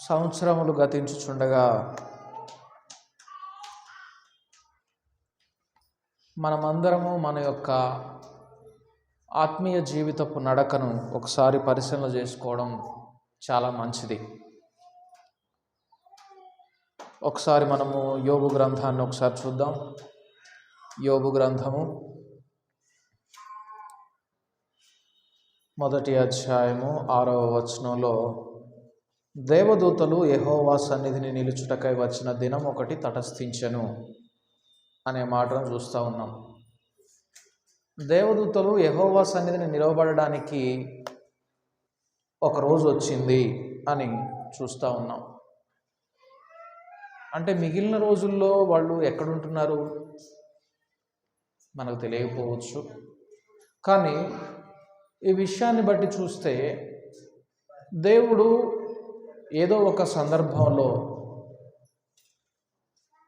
సంవత్సరములు గతించుచుండగా మనమందరము మన యొక్క ఆత్మీయ జీవితపు నడకను ఒకసారి పరిశీలన చేసుకోవడం చాలా మంచిది. ఒకసారి మనము యోబు గ్రంథాన్ని ఒకసారి చూద్దాం. యోబు గ్రంథము 1వ అధ్యాయము 6వ వచనంలో, దేవదూతలు యెహోవా సన్నిధిని నిలుచుటకై వచ్చిన దినం ఒకటి తటస్థించెను అనే మాటను చూస్తూ ఉన్నాం. దేవదూతలు యెహోవా సన్నిధిని నిలవబడడానికి ఒక రోజు వచ్చింది అని చూస్తూ ఉన్నాం. అంటే మిగిలిన రోజుల్లో వాళ్ళు ఎక్కడుంటున్నారు మనకు తెలియకపోవచ్చు. కానీ ఈ విషయాన్ని బట్టి చూస్తే దేవుడు ఏదో ఒక సందర్భంలో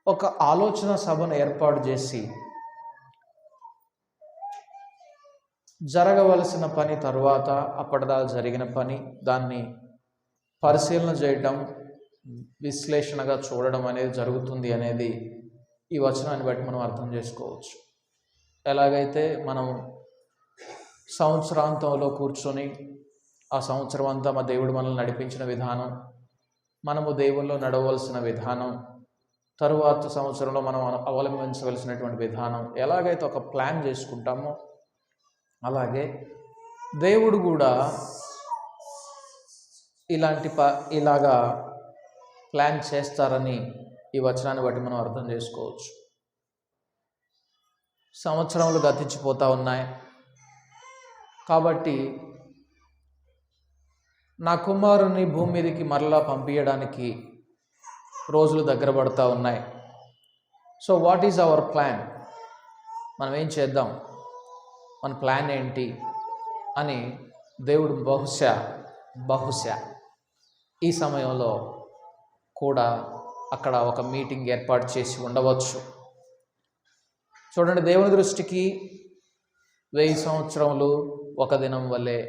ఒక ఆలోచన సభను ఏర్పాటు చేసి జరగవలసిన పని తర్వాత అప్పటిదాకా జరిగిన పని దాన్ని పరిశీలన చేయటం, విశ్లేషణగా చూడడం అనేది జరుగుతుంది అనేది ఈ వచనాన్ని బట్టి మనం అర్థం చేసుకోవచ్చు. ఎలాగైతే మనం సంవత్సరాంతంలో కూర్చొని ఆ సంవత్సరం అంతా మా దేవుడు మనల్ని నడిపించిన విధానం, మనము దేవుల్లో నడవలసిన విధానం, తరువాత సంవత్సరంలో మనం అవలంబించవలసినటువంటి విధానం ఎలాగైతే ఒక ప్లాన్ చేసుకుంటామో, అలాగే దేవుడు కూడా ఇలాగా ప్లాన్ చేస్తారని ఈ వచనాన్ని బట్టి మనం అర్థం చేసుకోవచ్చు. సంవత్సరములు గతించిపోతూ ఉన్నాయి కాబట్టి నా కుమారుని భూమి మీదకి మరలా పంపించడానికి రోజులు దగ్గర పడుతూ ఉన్నాయి. So what is our plan? మనం ఏం చేద్దాం, మన ప్లాన్ ఏంటి అని దేవుడు బహుశా ఈ సమయంలో కూడా అక్కడ ఒక మీటింగ్ ఏర్పాటు చేసి ఉండవచ్చు. చూడండి, దేవుని దృష్టికి 1000 సంవత్సరములు ఒక దినం వల్లే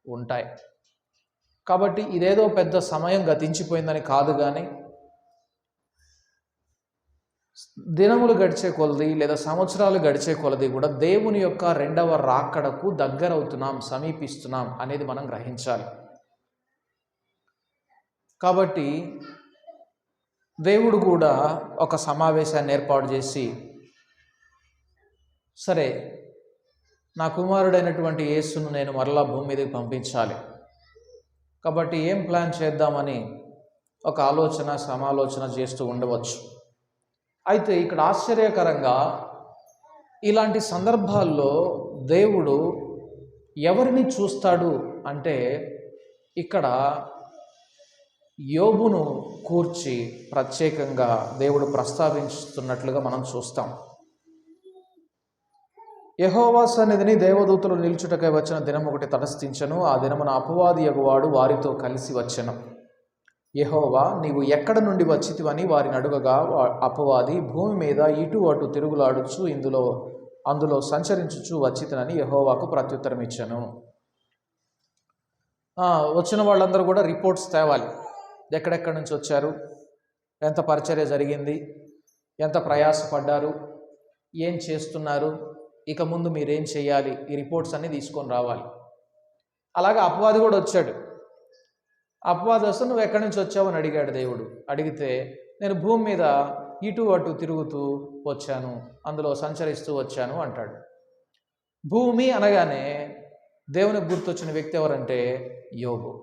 ఉంటాయి. కాబట్టి ఇదేదో పెద్ద సమయం గతించిపోయిందని కాదు, కానీ దినములు గడిచే కొలది లేదా సంవత్సరాలు గడిచే కొలది కూడా దేవుని యొక్క రెండవ రాకడకు దగ్గరవుతున్నాం, సమీపిస్తున్నాం అనేది మనం గ్రహించాలి. కాబట్టి దేవుడు కూడా ఒక సమావేశాన్ని ఏర్పాటు చేసి, సరే నా కుమారుడైనటువంటి యేసును నేను మరలా భూమి మీదకి పంపించాలి, కాబట్టి ఏం ప్లాన్ చేద్దామని ఒక సమాలోచన చేస్తూ ఉండవచ్చు. అయితే ఇక్కడ ఆశ్చర్యకరంగా ఇలాంటి సందర్భాల్లో దేవుడు ఎవరిని చూస్తాడు అంటే, ఇక్కడ యోబును కూర్చి ప్రత్యేకంగా దేవుడు ప్రస్తావించుతున్నట్లుగా మనం చూస్తాం. యెహోవా సన్నిధిని దేవదూతలు నిలుచుటకై వచ్చిన దినం ఒకటి తటస్థించెను. ఆ దినమున అపవాది యగువాడు వారితో కలిసి వచ్చెను. యెహోవా, నీవు ఎక్కడ నుండి వచ్చితివని వారిని అడుగగా, అపవాది, భూమి మీద ఇటు అటు తిరుగులాడుచు అందులో సంచరించుచు వచ్చితనని యెహోవాకు ప్రత్యుత్తరం ఇచ్చెను. వచ్చిన వాళ్ళందరూ కూడా రిపోర్ట్స్ తేవాలి. ఎక్కడెక్కడి నుంచి వచ్చారు, ఎంత పరిచర్య జరిగింది, ఎంత ప్రయాసపడ్డారు, ఏం చేస్తున్నారు, ఇక ముందు మీరేం చేయాలి, ఈ రిపోర్ట్స్ అన్నీ తీసుకొని రావాలి. అలాగే అపవాది కూడా వచ్చాడు. అపవాది వస్తే నువ్వు ఎక్కడి నుంచి వచ్చావు అని అడిగాడు దేవుడు. అడిగితే నేను భూమి మీద ఇటు అటు తిరుగుతూ వచ్చాను, అందులో సంచరిస్తూ వచ్చాను అంటాడు. భూమి అనగానే దేవునికి గుర్తొచ్చిన వ్యక్తి ఎవరంటే యోబు.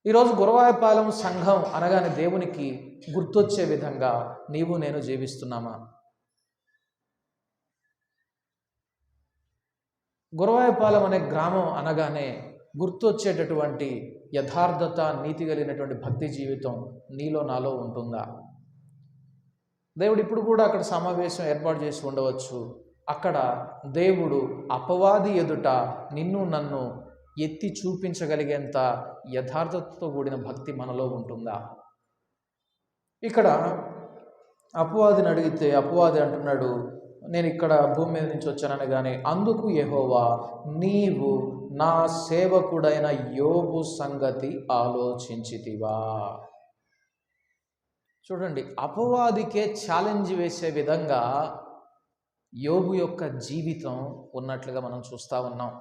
ఈరోజు గురవాయపాలెం సంఘం అనగానే దేవునికి గుర్తొచ్చే విధంగా నీవు నేను జీవిస్తున్నామా? గురవాయపాలెం అనే గ్రామం అనగానే గుర్తొచ్చేటటువంటి యథార్థత, నీతి కలిగినటువంటి భక్తి జీవితం నీలో నాలో ఉంటుందా? దేవుడు ఇప్పుడు కూడా అక్కడ సమావేశం ఏర్పాటు చేసి ఉండవచ్చు. అక్కడ దేవుడు అపవాది ఎదుట నిన్ను నన్ను ఎత్తి చూపించగలిగేంత యథార్థతతో కూడిన భక్తి మనలో ఉంటుందా? ఇక్కడ అపవాదిని అడిగితే అపవాది అంటున్నాడు, నేను ఇక్కడ భూమి మీద నుంచి వచ్చానని కానీ, అందుకు యెహోవా, నీవు నా సేవకుడైన యోబు సంగతి ఆలోచించితివా? చూడండి, అపవాదికే ఛాలెంజ్ వేసే విధంగా యోబు యొక్క జీవితం ఉన్నట్లుగా మనం చూస్తూ ఉన్నాం.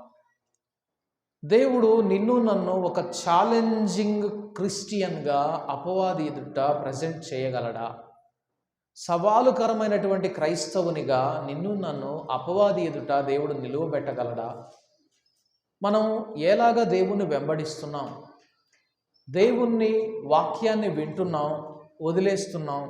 దేవుడు నిన్ను నన్ను ఒక ఛాలెంజింగ్ క్రిస్టియన్గా అపవాది ఎదుట ప్రజెంట్ చేయగలడా? సవాలుకరమైనటువంటి క్రైస్తవునిగా నిన్ను నన్ను అపవాది ఎదుట దేవుడు నిలువబెట్టగలడా? మనం ఎలాగా దేవుణ్ణి వెంబడిస్తున్నాం? దేవుణ్ణి వాక్యాన్ని వింటున్నాం, వదిలేస్తున్నాం.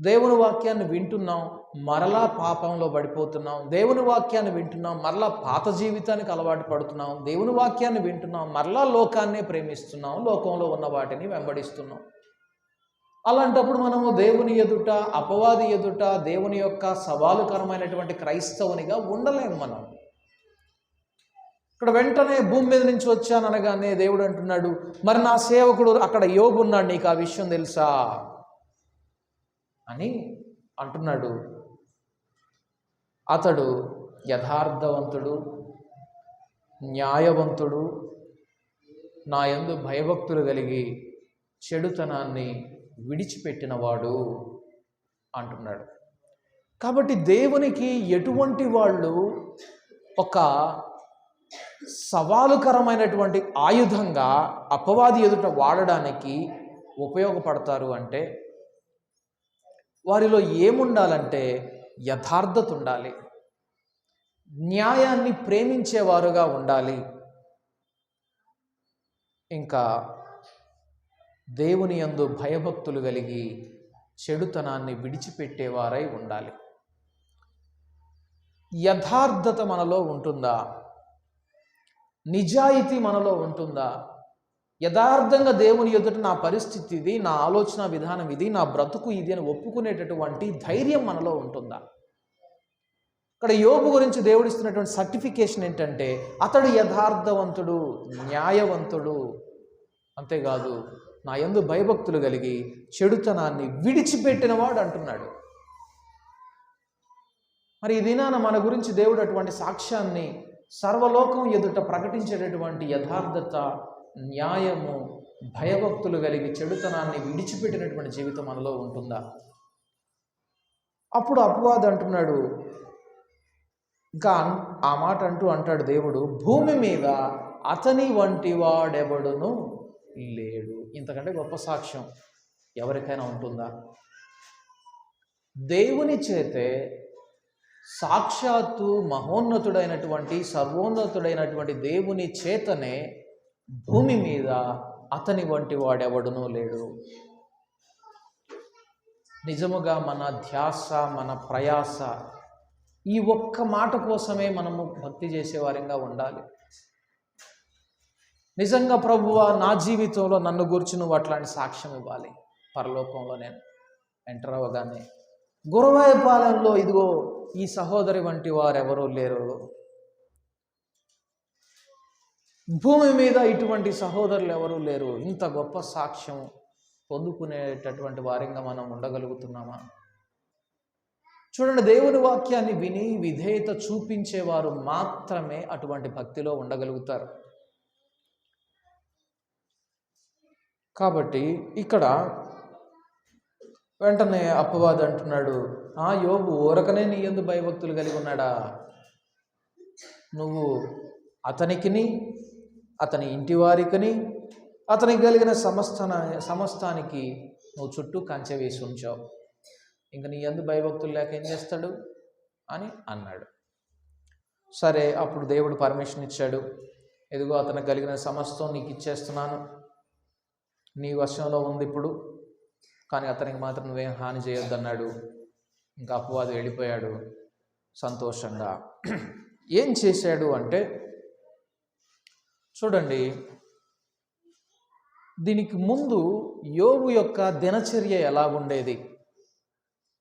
దేవుని వాక్యాన్ని వింటున్నాం, మరలా పాపంలో పడిపోతున్నాం. దేవుని వాక్యాన్ని వింటున్నాం, మరలా పాత జీవితానికి అలవాటు పడుతున్నాం. దేవుని వాక్యాన్ని వింటున్నాం, మరలా లోకాన్నే ప్రేమిస్తున్నాం, లోకంలో ఉన్న వాటిని వెంబడిస్తున్నాం. అలాంటప్పుడు మనము దేవుని ఎదుట, అపవాది ఎదుట దేవుని యొక్క సవాలుకరమైనటువంటి క్రైస్తవునిగా ఉండలేము మనం. ఇక్కడ వెంటనే భూమి మీద నుంచి వచ్చాననగానే దేవుడు అంటున్నాడు, మరి నా సేవకుడు అక్కడ యోబు ఉన్నాడు, నీకు ఆ విషయం తెలుసా అని అంటున్నాడు. అతడు యథార్థవంతుడు, న్యాయవంతుడు, నా యందు భయభక్తులు కలిగి చెడుతనాన్ని విడిచిపెట్టినవాడు అంటున్నాడు. కాబట్టి దేవునికి ఎటువంటి వాళ్ళు ఒక సవాలుకరమైనటువంటి ఆయుధంగా అపవాది ఎదుట వాడడానికి ఉపయోగపడతారు అంటే, వారిలో ఏముండాలంటే యథార్థత ఉండాలి, న్యాయాన్ని ప్రేమించేవారుగా ఉండాలి, ఇంకా దేవుని యందు భయభక్తులు కలిగి చెడుతనాన్ని విడిచిపెట్టేవారై ఉండాలి. యథార్థత మనలో ఉంటుందా? నిజాయితీ మనలో ఉంటుందా? యథార్థంగా దేవుని ఎదుట నా పరిస్థితి ఇది, నా ఆలోచన విధానం ఇది, నా బ్రతుకు ఇది అని ఒప్పుకునేటటువంటి ధైర్యం మనలో ఉంటుందా? ఇక్కడ యోబు గురించి దేవుడిస్తున్నటువంటి సర్టిఫికేషన్ ఏంటంటే, అతడు యథార్థవంతుడు, న్యాయవంతుడు, అంతేకాదు నా యందు భయభక్తులు కలిగి చెడుతనాన్ని విడిచిపెట్టినవాడు అంటున్నాడు. మరి ఈ దినాన మన గురించి దేవుడు అటువంటి సాక్ష్యాన్ని సర్వలోకం ఎదుట ప్రకటించేటటువంటి యథార్థత, న్యాయము, భయభక్తులు కలిగి చెడుతనాన్ని విడిచిపెట్టినటువంటి జీవితం మనలో ఉంటుందా? అప్పుడు అపవాది అంటున్నాడు, ఇంకా ఆ మాట అంటాడు దేవుడు, భూమి మీద అతని వంటి వాడెవడును లేడు. ఇంతకంటే గొప్ప సాక్ష్యం ఎవరికైనా ఉంటుందా? దేవుని చేతే సాక్షాత్తు మహోన్నతుడైనటువంటి, సర్వోన్నతుడైనటువంటి దేవుని చేతనే భూమి మీద అతని వంటి వాడెవడునూ లేడు. నిజముగా మన ధ్యాస, మన ప్రయాస ఈ ఒక్క మాట కోసమే మనము భక్తి చేసేవారిగా ఉండాలి. నిజంగా ప్రభువా, నా జీవితంలో నన్ను గురించి నువ్వు అట్లాంటి సాక్ష్యం ఇవ్వాలి. పరలోకంలో నేను ఎంటర్ అవ్వగానే గురవాయపాలెంలో ఇదిగో ఈ సహోదరి వంటి వారెవరూ లేరు, భూమి మీద ఇటువంటి సహోదరులు ఎవరూ లేరు, ఇంత గొప్ప సాక్ష్యం పొందుకునేటటువంటి వారిగా మనం ఉండగలుగుతున్నామా? చూడండి, దేవుని వాక్యాన్ని విని విధేయత చూపించేవారు మాత్రమే అటువంటి భక్తిలో ఉండగలుగుతారు. కాబట్టి ఇక్కడ వెంటనే అపవాది అంటున్నాడు, యోబు ఊరకనే నీ యందు భయభక్తులు కలిగి ఉన్నాడా? నువ్వు అతనికిని, అతని ఇంటి వారికిని, అతనికి కలిగిన సమస్తానికి నువ్వు చుట్టూ కంచె వేసి ఉంచావు. ఇంక నీ యందు భయభక్తులు లేక ఏం చేస్తాడు అని అన్నాడు. సరే, అప్పుడు దేవుడు పర్మిషన్ ఇచ్చాడు. ఎదుగో అతనికి కలిగిన సమస్తం నీకు ఇచ్చేస్తున్నాను, నీ వశంలో ఉంది ఇప్పుడు, కానీ అతనికి మాత్రం నువ్వేం హాని చేయొద్దన్నాడు. ఇంకా అపవాది వెళ్ళిపోయాడు సంతోషంగా. ఏం చేశాడు అంటే, చూడండి, దీనికి ముందు యోబు యొక్క దినచర్య ఎలాగుండేది,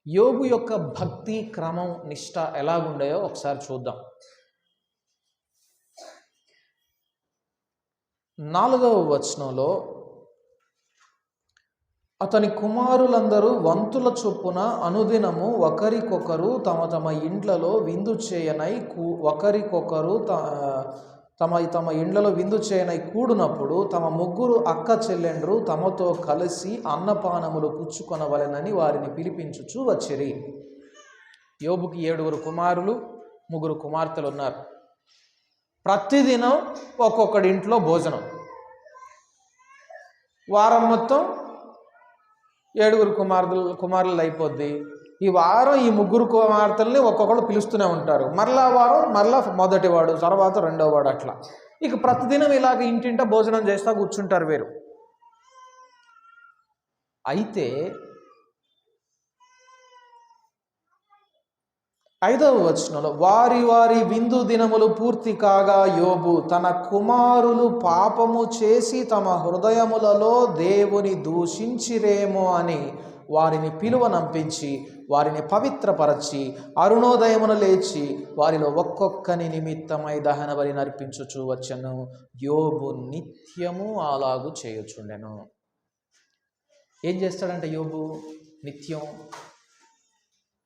యోబు యొక్క భక్తి క్రమం, నిష్ఠ ఎలాగుండేయో ఒకసారి చూద్దాం. 4వ వచనంలో అతని కుమారులందరూ వంతుల చొప్పున అనుదినము ఒకరికొకరు తమ తమ ఇండ్లలో విందు చేయనై ఒకరికొకరు తమ ఇండ్లలో విందు చేయనై కూడినప్పుడు తమ ముగ్గురు అక్క చెల్లెండ్రు తమతో కలిసి అన్నపానములు పుచ్చుకొనవలెనని వారిని పిలిపించుచూ వచ్చిరి. యోబుకి 7 కుమారులు 3 కుమార్తెలు ఉన్నారు. ప్రతిదినం ఒక్కొక్కడి ఇంట్లో భోజనం. వారం మొత్తం 7 కుమారులు అయిపోద్ది. ఈ వారం ఈ 3 కుమార్తెల్ని ఒక్కొక్కరు పిలుస్తూనే ఉంటారు. మరలా వారం మరలా మొదటివాడు, తర్వాత రెండోవాడు, అట్లా ఇక ప్రతిదినం ఇలాగ ఇంటింట భోజనం చేస్తా కూర్చుంటారు వీరు. అయితే 5వ వచనంలో వారి వారి విందు దినములు పూర్తి కాగా యోబు తన కుమారులు పాపము చేసి తమ హృదయములలో దేవుని దూషించిరేమో అని వారిని పిలువనంపించి వారిని పవిత్రపరచి అరుణోదయమున లేచి వారిలో ఒక్కొక్కని నిమిత్తమై దహన బలి నర్పించుచూ వచ్చెను. యోబు నిత్యము అలాగు చేయుచుండెను. ఏం చేస్తాడంటే యోబు నిత్యం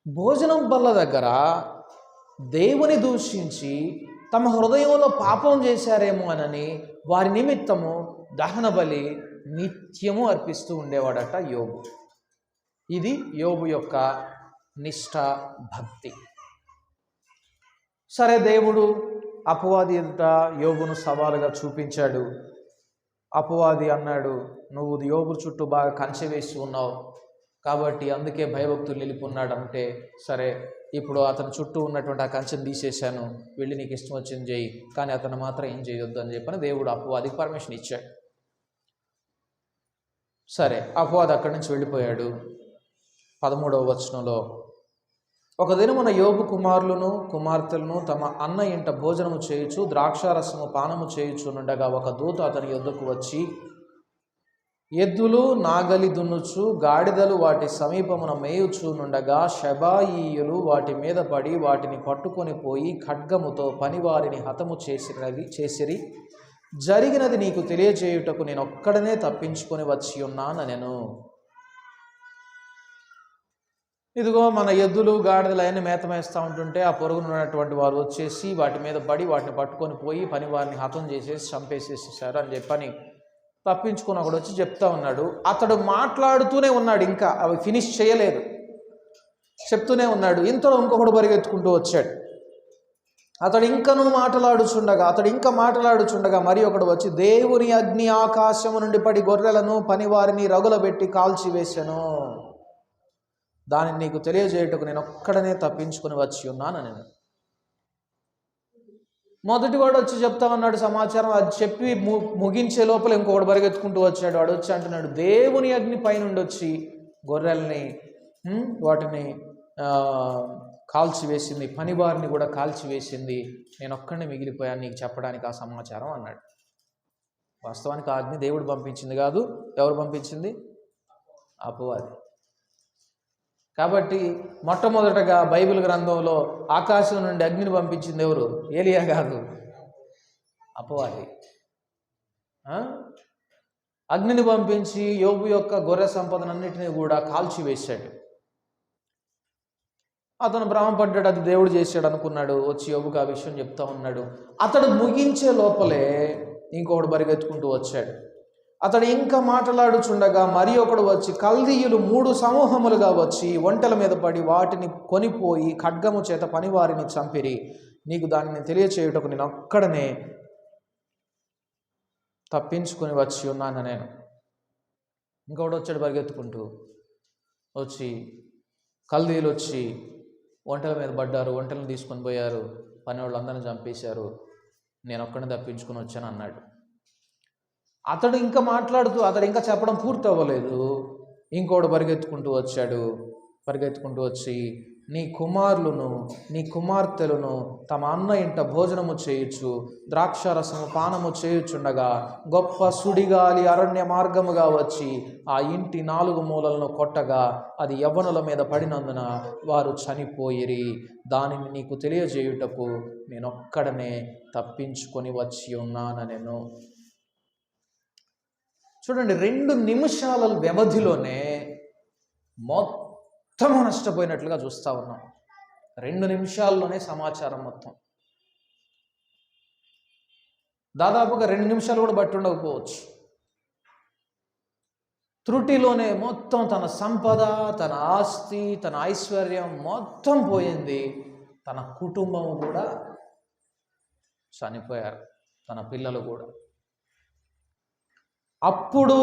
భోజనం బల్ల దగ్గర దేవుని దూషించి తమ హృదయంలో పాపం చేశారేమో అని వారి నిమిత్తము దహన బలి నిత్యము అర్పిస్తూ ఉండేవాడట యోబు. ఇది యోబు యొక్క నిష్ఠ, భక్తి. సరే, దేవుడు అపవాది ఎదుట యోబును సవాలుగా చూపించాడు. అపవాది అన్నాడు, నువ్వు యోబు చుట్టూ బాగా కంచె వేసి ఉన్నావు కాబట్టి అందుకే భయభక్తులు నిలిపున్నాడు. అంటే సరే, ఇప్పుడు అతని చుట్టూ ఉన్నటువంటి ఆ కంచెను తీసేశాను, వెళ్ళి నీకు ఇష్టం వచ్చింది చేయి, కానీ అతను మాత్రం ఏం చేయొద్దు అని చెప్పని దేవుడు అపవాదికి పర్మిషన్ ఇచ్చాడు. సరే, అపవాది అక్కడి నుంచి వెళ్ళిపోయాడు. 13వ వచనంలో ఒక దినమున యోబు కుమారులను కుమార్తెలను తమ అన్న ఇంట భోజనము చేయుచు ద్రాక్షారసము పానము చేయుచునుండగా ఒక దూత అతని యొద్దకు వచ్చి, ఎద్దులు నాగలి దున్నుచు గాడిదలు వాటి సమీపమున మేయుచునుండగా షెబాయీయులు వాటి మీద పడి వాటిని పట్టుకొని పోయి ఖడ్గముతో పనివారిని హతము చేసిరి. జరిగినది నీకు తెలియజేయుటకు నేను ఒక్కడనే తప్పించుకొని వచ్చి ఉన్నానెను. ఇదిగో మన ఎద్దులు గాడిదలు అవన్నీ మేతమేస్తూ ఉంటుంటే ఆ పొరుగునున్నటువంటి వారు వచ్చేసి వాటి మీద పడి వాటిని పట్టుకొని పోయి పని వారిని హతం చేసేసి చంపేసేసారు అని చెప్పని తప్పించుకొని ఒకడు వచ్చి చెప్తా ఉన్నాడు. అతడు మాట్లాడుతూనే ఉన్నాడు, ఇంకా అవి ఫినిష్ చేయలేదు, చెప్తూనే ఉన్నాడు. ఇంతలో ఇంకొకడు పరిగెత్తుకుంటూ వచ్చాడు. అతడు ఇంకా మాట్లాడుచుండగా మరి ఒకడు వచ్చి, దేవుని అగ్ని ఆకాశము నుండి పడి గొర్రెలను పనివారిని రగులబెట్టి కాల్చివేశాను, దానిని నీకు తెలియజేయుటకు నేను ఒక్కడనే తప్పించుకొని వచ్చి ఉన్నాను నేను. మొదటి వాడు వచ్చి చెప్తా ఉన్నాడు సమాచారం. అది చెప్పి ముగించే లోపల ఇంకొకడు పరిగెత్తుకుంటూ వచ్చాడు. వాడు వచ్చి అంటున్నాడు, దేవుని అగ్ని పైనుండి వచ్చి గొర్రెల్ని వాటిని కాల్చివేసింది, పనివారిని కూడా కాల్చివేసింది, నేను ఒక్కడిని మిగిలిపోయాను నీకు చెప్పడానికి ఆ సమాచారం అన్నాడు. వాస్తవానికి ఆ అగ్ని దేవుడు పంపించింది కాదు. ఎవరు పంపించింది? అపవాది. కాబట్టి మొట్టమొదటగా బైబిల్ గ్రంథంలో ఆకాశం నుండి అగ్నిని పంపించింది ఎవరు? ఏలియా కాదు, అపవాది. అగ్నిని పంపించి యోబు యొక్క గొర్రె సంపదనన్నిటినీ కూడా కాల్చివేశాడు. అతను భ్రమపడ్డాడు, అది దేవుడు చేశాడు అనుకున్నాడు. వచ్చి యోబుకు ఆ విషయం చెప్తా ఉన్నాడు. అతడు ముగించే లోపలే ఇంకొకడు పరిగెత్తుకుంటూ వచ్చాడు. అతడు ఇంకా మాట్లాడుచుండగా మరి ఒకడు వచ్చి, కల్దీయులు 3 సమూహములుగా వచ్చి ఒంటెల మీద పడి వాటిని కొనిపోయి ఖడ్గము చేత పనివారిని చంపిరి, నీకు దానిని తెలియచేయుటకు నేను ఒక్కడనే తప్పించుకొని వచ్చి ఉన్నాను నేను. ఇంకొకడు వచ్చాడు పరిగెత్తుకుంటూ వచ్చి, కల్దీయులు వచ్చి ఒంటెల మీద పడ్డారు, ఒంటెలను తీసుకొని పోయారు, పని వాళ్ళందరినీ చంపేశారు, నేను ఒక్కడిని తప్పించుకొని వచ్చాను అన్నాడు. అతడు ఇంకా చెప్పడం పూర్తి అవ్వలేదు. ఇంకోడు పరిగెత్తుకుంటూ వచ్చి, నీ కుమారులను నీ కుమార్తెలను తమ అన్న ఇంట భోజనము చేయుచు ద్రాక్షారసము పానము చేయుచుండగా గొప్ప సుడిగాలి అరణ్య మార్గముగా వచ్చి ఆ ఇంటి 4 మూలలను కొట్టగా అది యవ్వనుల మీద పడినందున వారు చనిపోయిరి, దానిని నీకు తెలియజేయుటకు నేనొక్కడనే తప్పించుకొని వచ్చి ఉన్నానెను. చూడండి, 2 నిమిషాల వ్యవధిలోనే మొత్తం నష్టపోయినట్లుగా చూస్తూ ఉన్నాం. 2 నిమిషాల్లోనే సమాచారం మొత్తం. దాదాపుగా 2 నిమిషాలు కూడా బట్టి ఉండకపోవచ్చు. త్రుటిలోనే మొత్తం తన సంపద, తన ఆస్తి, తన ఐశ్వర్యం మొత్తం పోయింది. తన కుటుంబం కూడా చనిపోయారు, తన పిల్లలు కూడా. అప్పుడు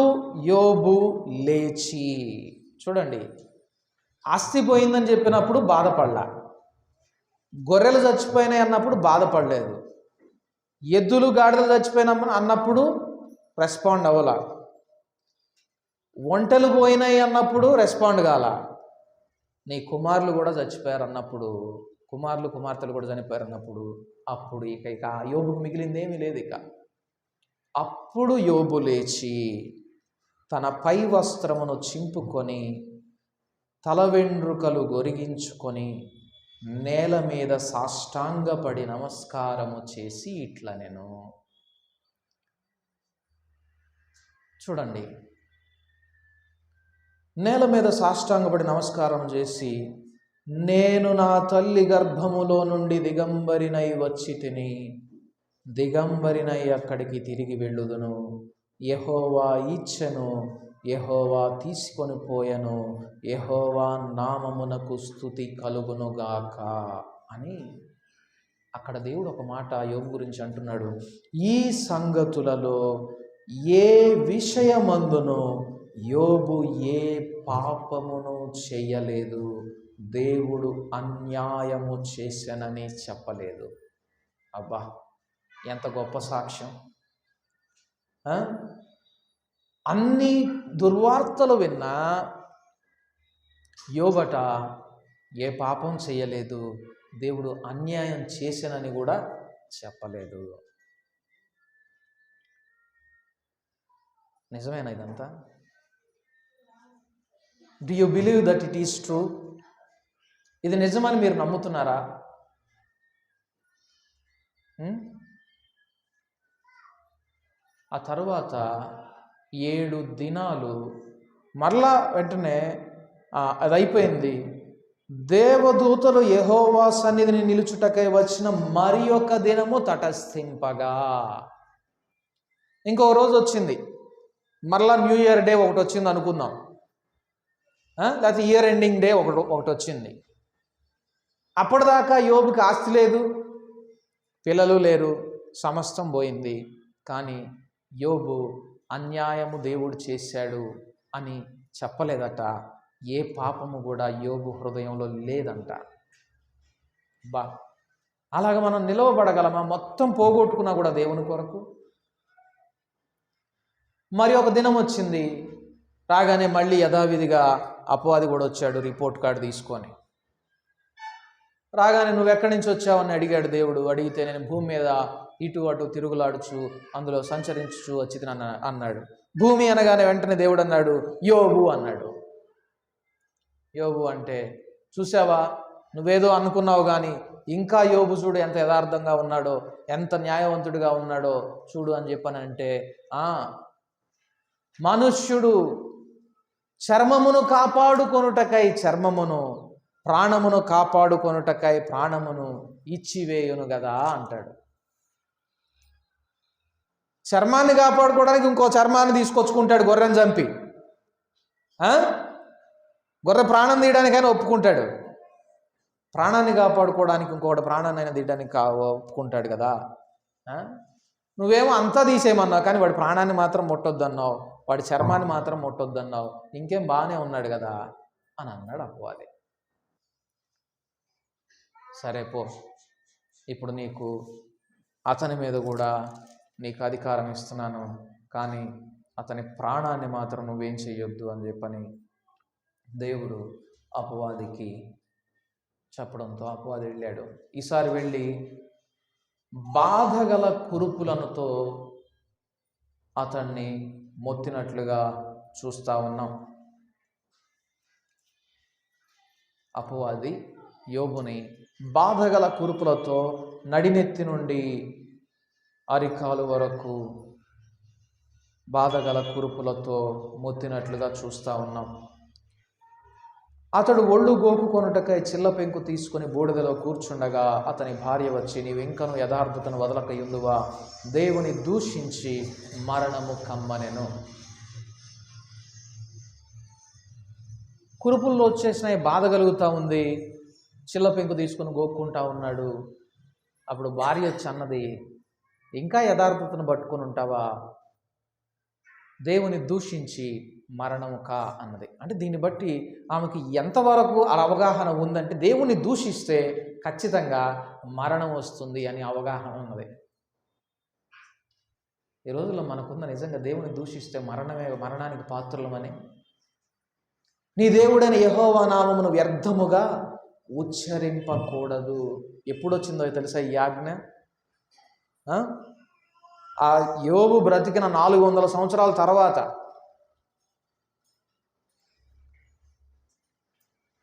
యోబు లేచి, చూడండి, ఆస్తి పోయిందని చెప్పినప్పుడు బాధపడలా, గొర్రెలు చచ్చిపోయినాయి అన్నప్పుడు బాధపడలేదు, ఎద్దులు గాడిదలు చచ్చిపోయినప్పుడు అన్నప్పుడు రెస్పాండ్ అవ్వలా, ఒంటెలు పోయినాయి అన్నప్పుడు రెస్పాండ్ కాల, నీ కుమారులు కూడా చచ్చిపోయారు అన్నప్పుడు, కుమార్తెలు కూడా చనిపోయారు అన్నప్పుడు, అప్పుడు ఇక యోబుకు మిగిలిందేమీ లేదు. ఇక అప్పుడు యోబు లేచి తన పై వస్త్రమును చింపుకొని తల వెండ్రుకలు గొరిగించుకొని నేల మీద సాష్టాంగపడి నమస్కారము చేసి ఇట్లనెను. చూడండి, నేల మీద సాష్టాంగపడి నమస్కారం చేసి, నేను నా తల్లి గర్భములో నుండి దిగంబరినై వచ్చి తిని, దిగంబరినై అక్కడికి తిరిగి వెళ్ళుదును. యెహోవా ఇచ్చెను, యెహోవా తీసుకొని పోయెను, యెహోవా నామమునకు స్తుతి కలుగునుగాక అని అక్కడ దేవుడు ఒక మాట యోబు గురించి అంటున్నాడు. ఈ సంగతులలో ఏ విషయమందును యోబు ఏ పాపమును చేయలేదు, దేవుడు అన్యాయము చేశానని చెప్పలేదు. అబ్బా, ఎంత గొప్ప సాక్ష్యం! అన్ని దుర్వార్తలు విన్నా యోబట ఏ పాపం చేయలేదు, దేవుడు అన్యాయం చేశానని కూడా చెప్పలేదు. నిజమేనా ఇదంతా? Do you believe that it is true? ఇది నిజమని మీరు నమ్ముతున్నారా? ఆ తరువాత 7 దినాలు మరలా వెంటనే అది అయిపోయింది. దేవదూతలు యెహోవా సన్నిధిని నిలుచుటకై వచ్చిన మరి ఒక దినము తటస్థింపగా, ఇంకొక రోజు వచ్చింది. మరలా న్యూ ఇయర్ డే ఒకటి వచ్చింది అనుకుందాం, లేకపోతే ఇయర్ ఎండింగ్ డే ఒకటి వచ్చింది. అప్పటిదాకా యోబుకి ఆస్తి లేదు, పిల్లలు లేరు, సమస్తం పోయింది. కానీ యోబు అన్యాయము దేవుడు చేశాడు అని చెప్పలేదట. ఏ పాపము కూడా యోబు హృదయంలో లేదంట. అలాగ మనం నిలవబడగలమా? మొత్తం పోగొట్టుకున్నా కూడా దేవుని కొరకు. మరి ఒక దినం వచ్చింది, రాగానే మళ్ళీ యథావిధిగా అపవాది కూడా వచ్చాడు రిపోర్ట్ కార్డు తీసుకొని. రాగానే నువ్వు ఎక్కడి నుంచి వచ్చావని అడిగాడు దేవుడు. అడిగితే నేను భూమి మీద ఇటు అటు తిరుగులాడుచు అందులో సంచరించుచు వచ్చి అన్నాడు. భూమి అనగానే వెంటనే దేవుడు అన్నాడు యోబు అన్నాడు. యోబు అంటే చూసావా, నువ్వేదో అనుకున్నావు కానీ ఇంకా యోబు చూడు ఎంత యథార్థంగా ఉన్నాడో, ఎంత న్యాయవంతుడిగా ఉన్నాడో చూడు అని చెప్పానంటే, మనుష్యుడు చర్మమును కాపాడుకొనుటకై చర్మమును, ప్రాణమును కాపాడుకొనుటకై ప్రాణమును ఇచ్చివేయును కదా అంటాడు. చర్మాన్ని కాపాడుకోవడానికి ఇంకో చర్మాన్ని తీసుకొచ్చుకుంటాడు, గొర్రెని చంపి. గొర్రె ప్రాణం తీయడానికైనా ఒప్పుకుంటాడు, ప్రాణాన్ని కాపాడుకోవడానికి ఇంకొకటి ప్రాణాన్ని అయినా తీయడానికి ఒప్పుకుంటాడు కదా. నువ్వేమో అంతా తీసేయమన్నావు, కానీ వాడి ప్రాణాన్ని మాత్రం ముట్టొద్దన్నావు, వాడి చర్మాన్ని మాత్రం ముట్టొద్దన్నావు, ఇంకేం బాగానే ఉన్నాడు కదా అని అన్నాడు అపవాది. సరే పో, ఇప్పుడు నీకు అతని మీద కూడా నీకు అధికారం ఇస్తున్నాను, కానీ అతని ప్రాణాన్ని మాత్రం నువ్వేం చెయ్యొద్దు అని చెప్పని దేవుడు అపవాదికి చెప్పడంతో అపవాది వెళ్ళాడు. ఈసారి వెళ్ళి బాధగల కురుపులనుతో అతన్ని మొత్తినట్లుగా చూస్తూ ఉన్నాం. అపవాది యోబుని బాధగల కురుపులతో నడినెత్తి నుండి అరికాలు వరకు బాధగల కురుపులతో మొత్తినట్లుగా చూస్తూ ఉన్నాం. అతడు ఒళ్ళు గోకుకొనుటకై చిల్ల పెంకు తీసుకుని బూడిదలో కూర్చుండగా అతని భార్య వచ్చి, నీవింకను యథార్థతను వదలకయుందువా, దేవుని దూషించి మరణము కమ్మనెను. కురుపుల్లో వచ్చేసిన బాధ కలుగుతూ ఉంది, చిల్ల పెంకు తీసుకుని గోక్కుంటా ఉన్నాడు. అప్పుడు భార్య వచ్చి అన్నది, ఇంకా యథార్థతను పట్టుకుని ఉంటావా, దేవుని దూషించి మరణము కా అన్నది. అంటే దీన్ని బట్టి ఆమెకి ఎంతవరకు అలా అవగాహన ఉందంటే, దేవుని దూషిస్తే ఖచ్చితంగా మరణం వస్తుంది అని అవగాహన ఉన్నది. ఈ రోజుల్లో మనకున్న నిజంగా దేవుని దూషిస్తే మరణానికి పాత్రులమని. నీ దేవుడైన యెహోవా నామమును వ్యర్థముగా ఉచ్చరింపకూడదు. ఎప్పుడొచ్చిందో తెలుసా ఈ ఆజ్ఞ? ఆ యోబు బ్రతికిన 400 సంవత్సరాల తర్వాత,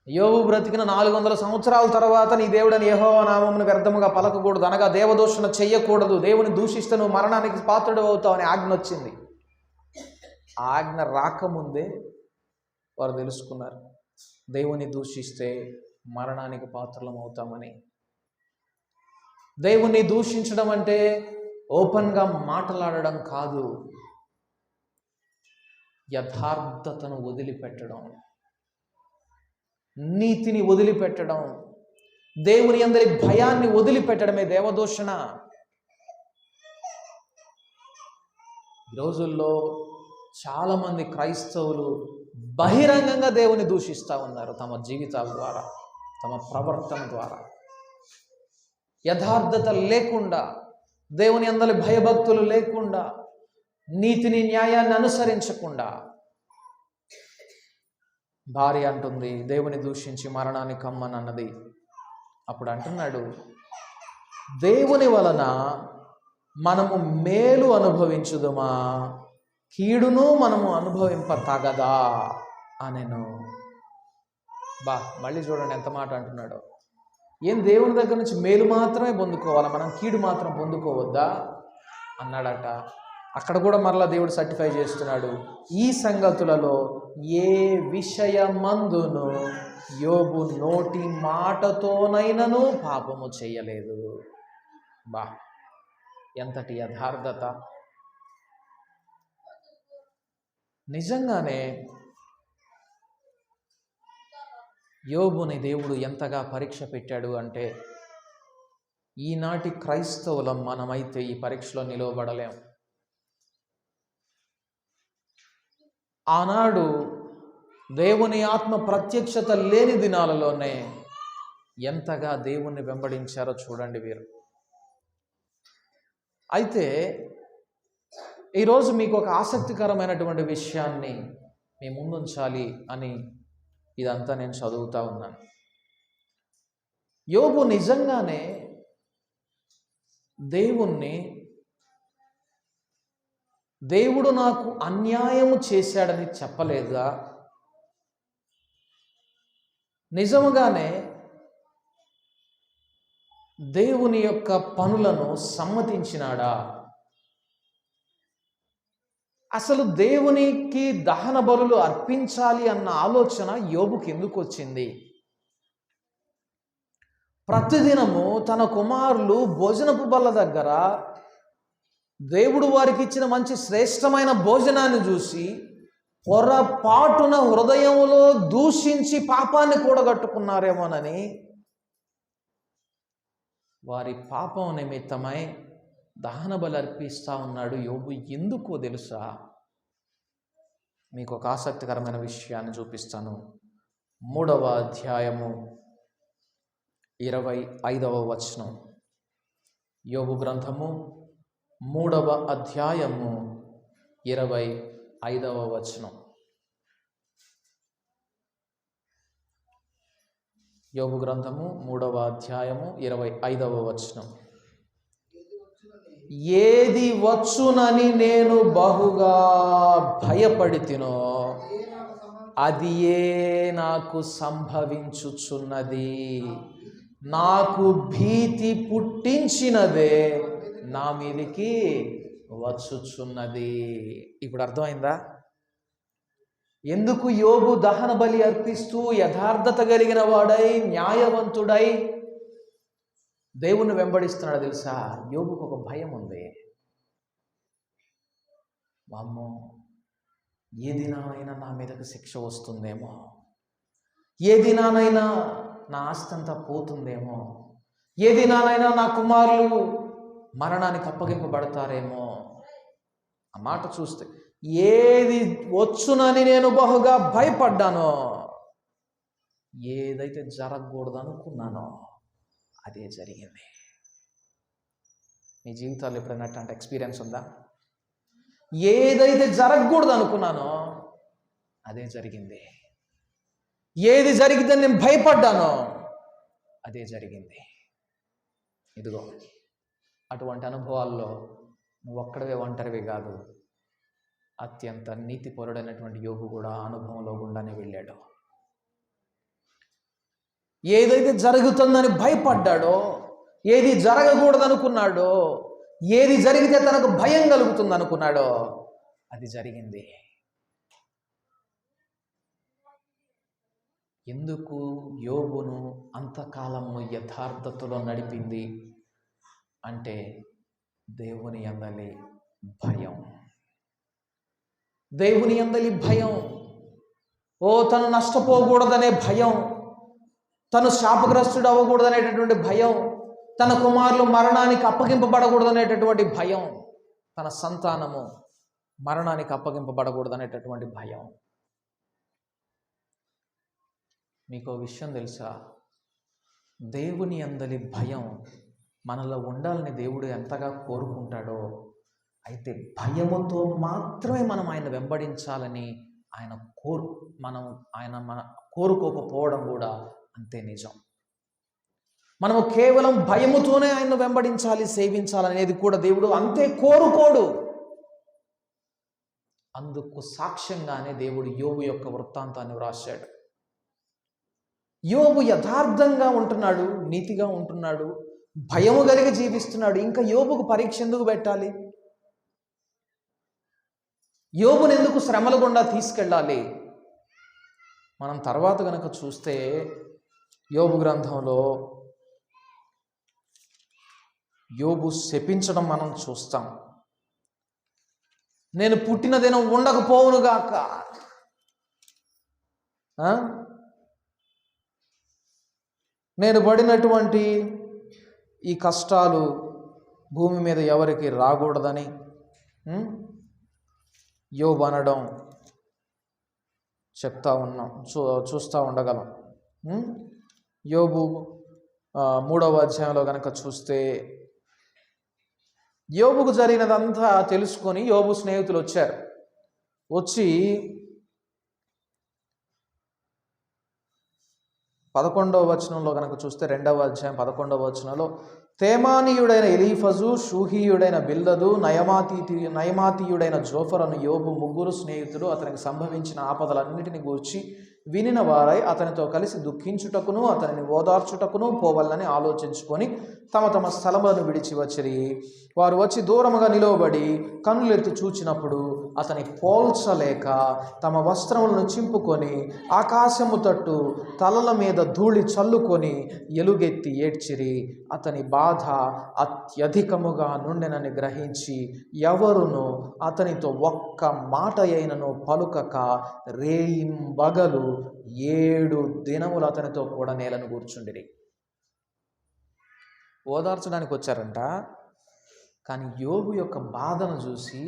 యోబు బ్రతికిన 400 సంవత్సరాల తర్వాత నీ దేవుడని యెహోవా నామమును వ్యర్థముగా పలకకూడదు, అనగా దేవదూషణ చెయ్యకూడదు, దేవుని దూషిస్తే నువ్వు మరణానికి పాత్రుడు అవుతావు అని ఆజ్ఞ వచ్చింది. ఆ ఆజ్ఞ రాకముందే వారు తెలుసుకున్నారు, దేవుని దూషిస్తే మరణానికి పాత్రలం అవుతామని. దేవుణ్ణి దూషించడం అంటే ఓపెన్గా మాట్లాడడం కాదు, యథార్థతను వదిలిపెట్టడం, నీతిని వదిలిపెట్టడం, దేవుని అందరి భయాన్ని వదిలిపెట్టడమే దేవదూషణ. ఈ రోజుల్లో చాలామంది క్రైస్తవులు బహిరంగంగా దేవుని దూషిస్తూ ఉన్నారు, తమ జీవితాల ద్వారా, తమ ప్రవర్తన ద్వారా. యథార్థత లేకుండా, దేవుని అందరి భయభక్తులు లేకుండా, నీతిని న్యాయాన్ని అనుసరించకుండా. భార్య అంటుంది, దేవుని దూషించి మరణానికి కమ్మని అన్నది. అప్పుడు అంటున్నాడు, దేవుని వలన మనము మేలు అనుభవించుదుమా, కీడును మనము అనుభవింప తగదా అనెను. మళ్ళీ చూడండి ఎంత మాట అంటున్నాడో. ఏం దేవుని దగ్గర నుంచి మేలు మాత్రమే పొందుకోవాలా, మనం కీడు మాత్రం పొందుకోవద్దా అన్నాడట. అక్కడ కూడా మరలా దేవుడు సర్టిఫై చేస్తున్నాడు, ఈ సంగతులలో ఏ విషయమందును యోబు నోటి మాటతోనైనను పాపము చేయలేదు. ఎంతటి యథార్థత! నిజంగానే యోబుని దేవుడు ఎంతగా పరీక్ష పెట్టాడు అంటే, ఈనాటి క్రైస్తవులం మనమైతే ఈ పరీక్షలో నిలవబడలేం. ఆనాడు దేవుని ఆత్మ ప్రత్యక్షత లేని దినాలలోనే ఎంతగా దేవుణ్ణి వెంబడించారో చూడండి వీరు. అయితే ఈరోజు మీకు ఒక ఆసక్తికరమైనటువంటి విషయాన్ని మీ ముందుంచాలి అని ఇదంతా నేను చదువుతూ ఉన్నాను. యోబు నిజంగానే దేవుడు నాకు అన్యాయము చేశాడని చెప్పలేదా? నిజముగానే దేవుని యొక్క పనులను సమ్మతించినాడా? అసలు దేవునికి దహన బలులు అర్పించాలి అన్న ఆలోచన యోబుకి ఎందుకు వచ్చింది? ప్రతిదినము తన కుమారులు భోజనపు బల్ల దగ్గర దేవుడు వారికి ఇచ్చిన మంచి శ్రేష్టమైన భోజనాన్ని చూసి పొరపాటున హృదయంలో దూషించి పాపాన్ని కూడగట్టుకున్నారేమోనని, వారి పాపం నిమిత్తమై దహన బలి అర్పిస్తూ ఉన్నాడు యోబు. ఎందుకో తెలుసా? మీకు ఒక ఆసక్తికరమైన విషయాన్ని చూపిస్తాను. 3వ అధ్యాయము 25వ వచనం. యోబు గ్రంథము 3వ అధ్యాయము 25వ వచనం. యోబు గ్రంథము 3వ అధ్యాయము 25వ వచనం. ఏది వచ్చునని నేను బహుగా భయపడితినో అది నాకు సంభవించుచున్నది, నాకు భీతి పుట్టించినదే నా మీదికి వచ్చుచున్నది. ఇప్పుడు అర్థమైందా? ఎందుకు యోబు దహన బలి అర్పిస్తూ యథార్థత కలిగిన వాడై న్యాయవంతుడై దేవుణ్ణి వెంబడిస్తున్నాడు తెలుసా? యోబుకు ఒక భయం ఉంది. వామ్మో, ఏ దినానైనా నా మీదకు శిక్ష వస్తుందేమో, ఏ దినానైనా నా ఆస్తి అంతా పోతుందేమో, ఏ దినానైనా నా కుమారులు మరణానికి అప్పగింపబడతారేమో. ఆ మాట చూస్తే ఏది వచ్చునని నేను బహుగా భయపడ్డానో, ఏదైతే జరగకూడదు అనుకున్నానో అదే జరిగింది. మీ జీవితాల్లో ఎప్పుడైనా అట్లాంటి ఎక్స్పీరియన్స్ ఉందా? ఏదైతే జరగకూడదు అనుకున్నానో అదే జరిగింది. ఏది జరిగిద్దని నేను భయపడ్డానో అదే జరిగింది. ఇదిగో అటువంటి అనుభవాల్లో నువ్వు ఒక్కడవే ఒంటరివి కాదు. అత్యంత నీతిపరుడైనటువంటి యోబు కూడా అనుభవంలో గుండానే వెళ్ళాడు. ఏదైతే జరుగుతుందని భయపడ్డాడో, ఏది జరగకూడదనుకున్నాడో, ఏది జరిగితే తనకు భయం కలుగుతుంది అనుకున్నాడో అది జరిగింది. ఎందుకు యోబును అంతకాలము యథార్థతలో నడిపింది అంటే దేవుని యందలి భయం. దేవుని యందలి భయం. తను నష్టపోకూడదనే భయం, తను శాపగ్రస్తుడు అవ్వకూడదనేటటువంటి భయం, తన కుమారులు మరణానికి అప్పగింపబడకూడదనేటటువంటి భయం, తన సంతానము మరణానికి అప్పగింపబడకూడదనేటటువంటి భయం. మీకు విషయం తెలుసా? దేవుని యందలి భయం మనలో ఉండాలని దేవుడు ఎంతగా కోరుకుంటాడో, అయితే భయముతో మాత్రమే మనం ఆయన వెంబడించాలని మన కోరుకోకపోవడం కూడా అంతే నిజం. మనము కేవలం భయముతోనే ఆయన్ను వెంబడించాలి, సేవించాలనేది కూడా దేవుడు అంతే కోరుకోడు. అందుకు సాక్ష్యంగానే దేవుడు యోబు యొక్క వృత్తాంతాన్ని వ్రాశాడు. యోబు యథార్థంగా ఉంటున్నాడు, నీతిగా ఉంటున్నాడు, భయము కలిగి జీవిస్తున్నాడు. ఇంకా యోబుకు పరీక్ష ఎందుకు పెట్టాలి? యోబుని ఎందుకు శ్రమల గుండా తీసుకెళ్ళాలి? మనం తర్వాత కనుక చూస్తే యోబు గ్రంథంలో యోబు శపించడం మనం చూస్తాం. నేను పుట్టిన దినం ఉండకపోవునుగాక, నేను పడినటువంటి ఈ కష్టాలు భూమి మీద ఎవరికి రాకూడదని యోబు అనడం చూస్తూ ఉండగలం. యోబు 3వ అధ్యాయంలో కనుక చూస్తే యోబుకు జరిగినదంతా తెలుసుకొని యోబు స్నేహితులు వచ్చారు. వచ్చి 11వ వచనంలో కనుక చూస్తే 2వ అధ్యాయం 11వ వచనంలో, తేమానీయుడైన ఎలీఫజు, షూహీయుడైన బిల్దదు, నయమాతీయుడైన జోఫర్ అను యోబు ముగ్గురు స్నేహితులు అతనికి సంభవించిన ఆపదలన్నిటిని గూర్చి వినిన వారై అతనితో కలిసి దుఃఖించుటకును అతనిని ఓదార్చుటకును పోవాలని ఆలోచించుకొని తమ తమ స్థలములను విడిచి వచ్చిరి. వారు వచ్చి దూరముగా నిలవబడి కన్నులెత్తి చూచినప్పుడు అతని పోల్చలేక తమ వస్త్రములను చింపుకొని ఆకాశము తట్టు తలల మీద ధూళి చల్లుకొని ఎలుగెత్తి ఏడ్చిరి. అతని బాధ అత్యధికముగా నుండెనని గ్రహించి ఎవరును అతనితో ఒక్క మాట అయినను పలుకక రేయింబగలు 7 దినములు అతనితో కూడా నేలను కూర్చుండిరి. ఓదార్చడానికి వచ్చారంట, కానీ యోబు యొక్క బాధను చూసి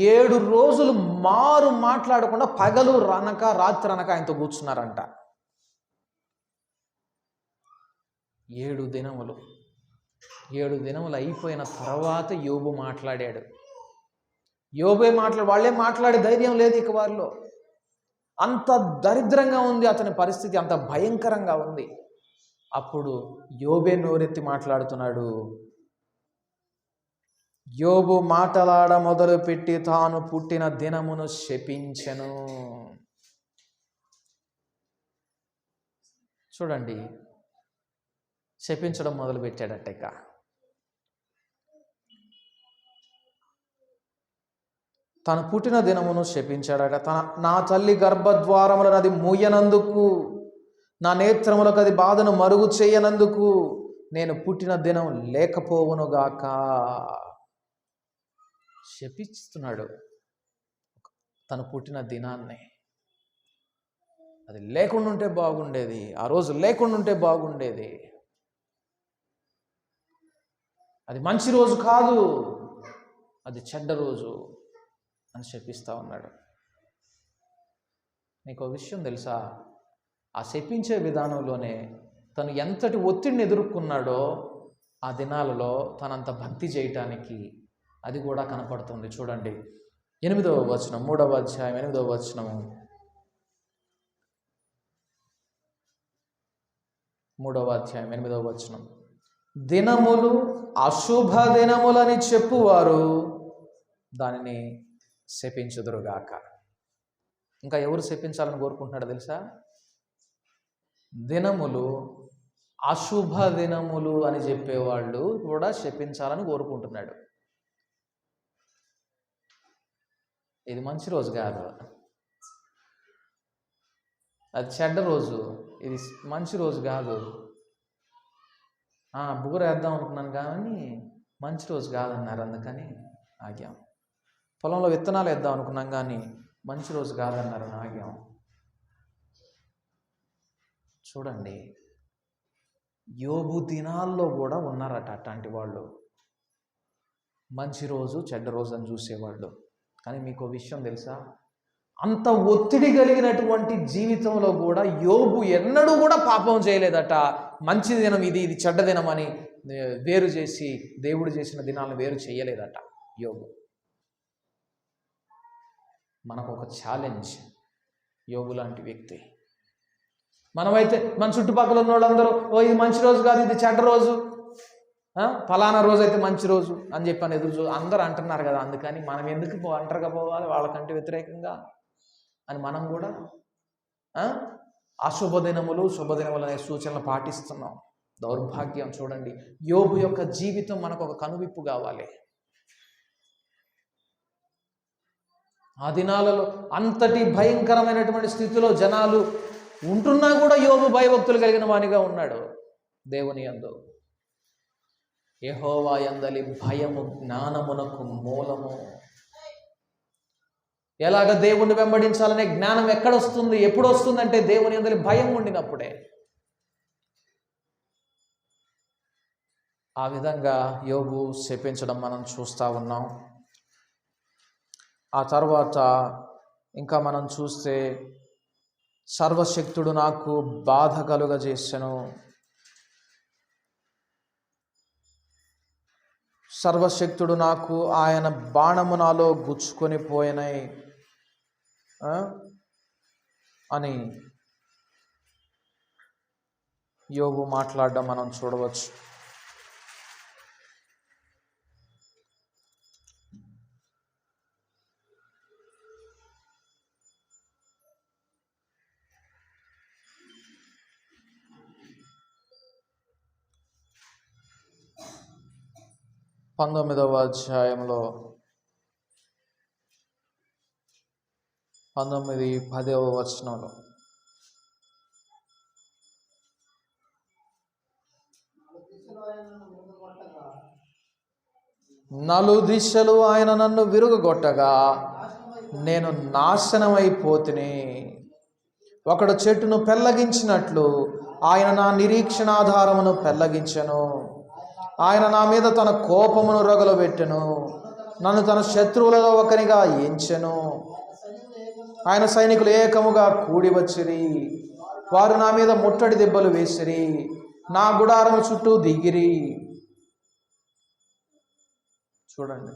7 రోజులు మాట్లాడకుండా పగలు రనక రాత్రి అనక ఆయనతో కూర్చున్నారంట. 7 దినములు అయిపోయిన తర్వాత యోబు మాట్లాడాడు. వాళ్ళే మాట్లాడే ధైర్యం లేదు ఇక వారిలో. అంత దరిద్రంగా ఉంది అతని పరిస్థితి, అంత భయంకరంగా ఉంది. అప్పుడు యోబే నోరెత్తి మాట్లాడుతున్నాడు. యోబు మాటలాడ మొదలుపెట్టి తాను పుట్టిన దినమును శపించెను. చూడండి, శపించడం మొదలుపెట్టాడట. ఇక తన పుట్టిన దినమును శపించాడట. నా తల్లి గర్భద్వారములను అది మూయనందుకు, నా నేత్రములకు అది బాధను మరుగు చేయనందుకు నేను పుట్టిన దినం లేకపోవునుగాక. శపిస్తున్నాడు తను పుట్టిన దినాన్ని. అది లేకుండా ఉంటే బాగుండేది, ఆ రోజు లేకుండా ఉంటే బాగుండేది, అది మంచి రోజు కాదు, అది చెడ్డ రోజు అని శపిస్తూ ఉన్నాడు. నీకు ఒక విషయం తెలుసా? ఆ శపించే విధానంలోనే తను ఎంతటి ఒత్తిడిని ఎదుర్కొన్నాడో ఆ దినాలలో తనంత భక్తి చేయటానికి అది కూడా కనపడుతుంది. చూడండి 8వ వచనం, 3వ అధ్యాయం 8వ వచనము, 3వ అధ్యాయం 8వ వచనం. దినములు అశుభ దినములని చెప్పువారు దానిని శపించుదురుగాక. ఇంకా ఎవరు శపించాలని కోరుకుంటున్నాడో తెలుసా? దినములు అశుభ దినములు అని చెప్పేవాళ్ళు కూడా శపించాలని కోరుకుంటున్నాడు. ఇది మంచి రోజు కాదు, అది చెడ్డ రోజు, ఇది మంచి రోజు కాదు. బూర వేద్దాం అనుకున్నాను కానీ మంచి రోజు కాదన్నారు, అందుకని ఆగాం. పొలంలో విత్తనాలు వేద్దాం అనుకున్నాం కానీ మంచి రోజు కాదన్నారు, ఆగాం. చూడండి, యోబు దినాల్లో కూడా ఉన్నారట అట్లాంటి వాళ్ళు, మంచి రోజు చెడ్డ రోజు అని చూసేవాళ్ళు. కానీ మీకు విషయం తెలుసా? అంత ఒత్తిడి కలిగినటువంటి జీవితంలో కూడా యోబు ఎన్నడూ కూడా పాపం చేయలేదట. మంచి దినం ఇది, ఇది చెడ్డ దినం అని వేరు చేసి దేవుడు చేసిన దినాలను వేరు చేయలేదట యోబు. మనకు ఒక ఛాలెంజ్, యోబు లాంటి వ్యక్తి. మనమైతే మన చుట్టుపక్కల ఉన్న వాళ్ళందరూ ఇది మంచి రోజు కాదు, ఇది చెడ్డ రోజు, ఫలానా రోజు అయితే మంచి రోజు అని చెప్పని ఎదురు అందరూ అంటున్నారు కదా, అందుకని మనం ఎందుకు ఒంటరిగా పోవాలి వాళ్ళకంటే వ్యతిరేకంగా అని మనం కూడా అశుభదినములు శుభదినములు అనే సూచనలు పాటిస్తున్నాం. దౌర్భాగ్యం. చూడండి, యోబు యొక్క జీవితం మనకు ఒక కనువిప్పు కావాలి. ఆ దినాలలో అంతటి భయంకరమైనటువంటి స్థితిలో జనాలు ఉంటున్నా కూడా యోబు భయభక్తులు కలిగిన వానిగా ఉన్నాడు. దేవుని యందు యెహోవా యందలి భయము జ్ఞానమునకు మూలము. ఎలాగ దేవుణ్ణి వెంబడించాలనే జ్ఞానం ఎక్కడొస్తుంది, ఎప్పుడు వస్తుందంటే దేవుని యందలి భయం ఉండినప్పుడే. ఆ విధంగా యోబు శపించడం మనం చూస్తూ ఉన్నాం. ఆ తర్వాత ఇంకా మనం చూస్తే సర్వశక్తుడు నాకు బాధ కలుగజేసెను, సర్వశక్తుడు నాకు ఆయన బాణము నాలో గుచ్చుకొని పోయినాయి అని యోబు మాట్లాడడం మనం చూడవచ్చు. పంతొమ్మిదవ అధ్యాయంలో 19-10వ వచనంలో నలుదిశలు ఆయన నన్ను విరుగగొట్టగా నేను నాశనమైపోతిని. ఒకడు చెట్టును పెళ్లగించినట్లు ఆయన నా నిరీక్షణాధారమును పెళ్లగించెను. ఆయన నా మీద తన కోపమును రగులబెట్టెను, నన్ను తన శత్రువులలో ఒకనిగా ఎంచెను. ఆయన సైనికులు ఏకముగా కూడి వచ్చిరి, వారు నా మీద ముట్టడి దెబ్బలు వేసిరి, నా గుడారము చుట్టూ దిగిరి. చూడండి,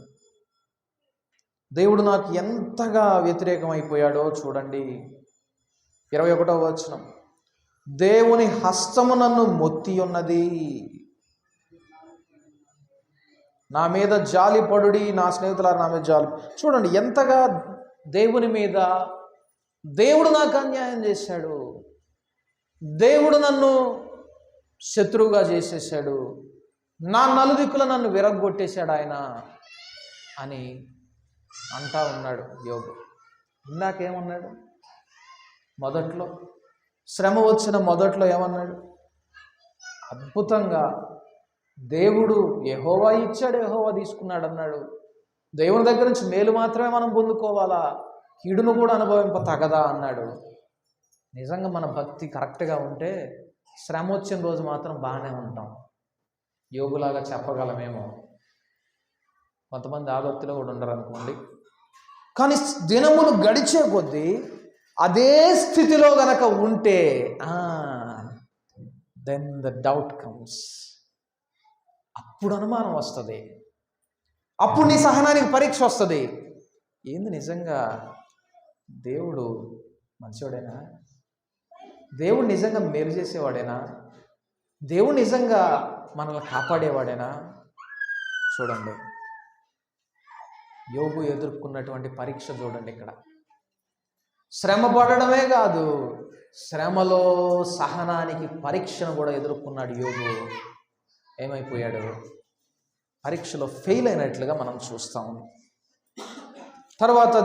దేవుడు నాకు ఎంతగా వ్యతిరేకమైపోయాడో చూడండి. 21వ వచనం, దేవుని హస్తము నన్ను మొత్తి ఉన్నది, నా మీద జాలిపడుడి, నా స్నేహితులారు నా మీద జాలి. చూడండి ఎంతగా దేవుని మీద, దేవుడు నాకు అన్యాయం చేశాడు, దేవుడు నన్ను శత్రువుగా చేసేసాడు, నా నలుదిక్కుల నన్ను విరగొట్టేశాడు ఆయన అని అంటా ఉన్నాడు యోబు. ఇందాకేమన్నాడు? మొదట్లో శ్రమ వచ్చిన మొదట్లో ఏమన్నాడు? అద్భుతంగా దేవుడు యెహోవా ఇచ్చాడు, యెహోవా తీసుకున్నాడు అన్నాడు. దేవుని దగ్గర నుంచి మేలు మాత్రమే మనం పొందుకోవాలా, కీడును కూడా అనుభవింప తగదా అన్నాడు. నిజంగా మన భక్తి కరెక్ట్గా ఉంటే శ్రమ వచ్చిన రోజు మాత్రం బాగానే ఉంటాం. యోగులాగా చెప్పగలమేమో. కొంతమంది ఆ భక్తిలో కూడా ఉండరు అనుకోండి. కానీ దినములు గడిచే కొద్దీ అదే స్థితిలో గనక ఉంటే దెన్ ద డౌట్ కమ్స్. అప్పుడు అనుమానం వస్తుంది, అప్పుడు నీ సహనానికి పరీక్ష వస్తుంది. ఏంది నిజంగా దేవుడు మంచివాడేనా? దేవుడు నిజంగా మేలు చేసేవాడేనా? దేవుడు నిజంగా మనల్ని కాపాడేవాడేనా? చూడండి, యోబు ఎదుర్కొన్నటువంటి పరీక్ష చూడండి. ఇక్కడ శ్రమ పడడమే కాదు, శ్రమలో సహనానికి పరీక్షను కూడా ఎదుర్కొన్నాడు యోబు. ఏమైపోయాడు? పరీక్షలో ఫెయిల్ అయినట్లుగా మనం చూస్తాం. తర్వాత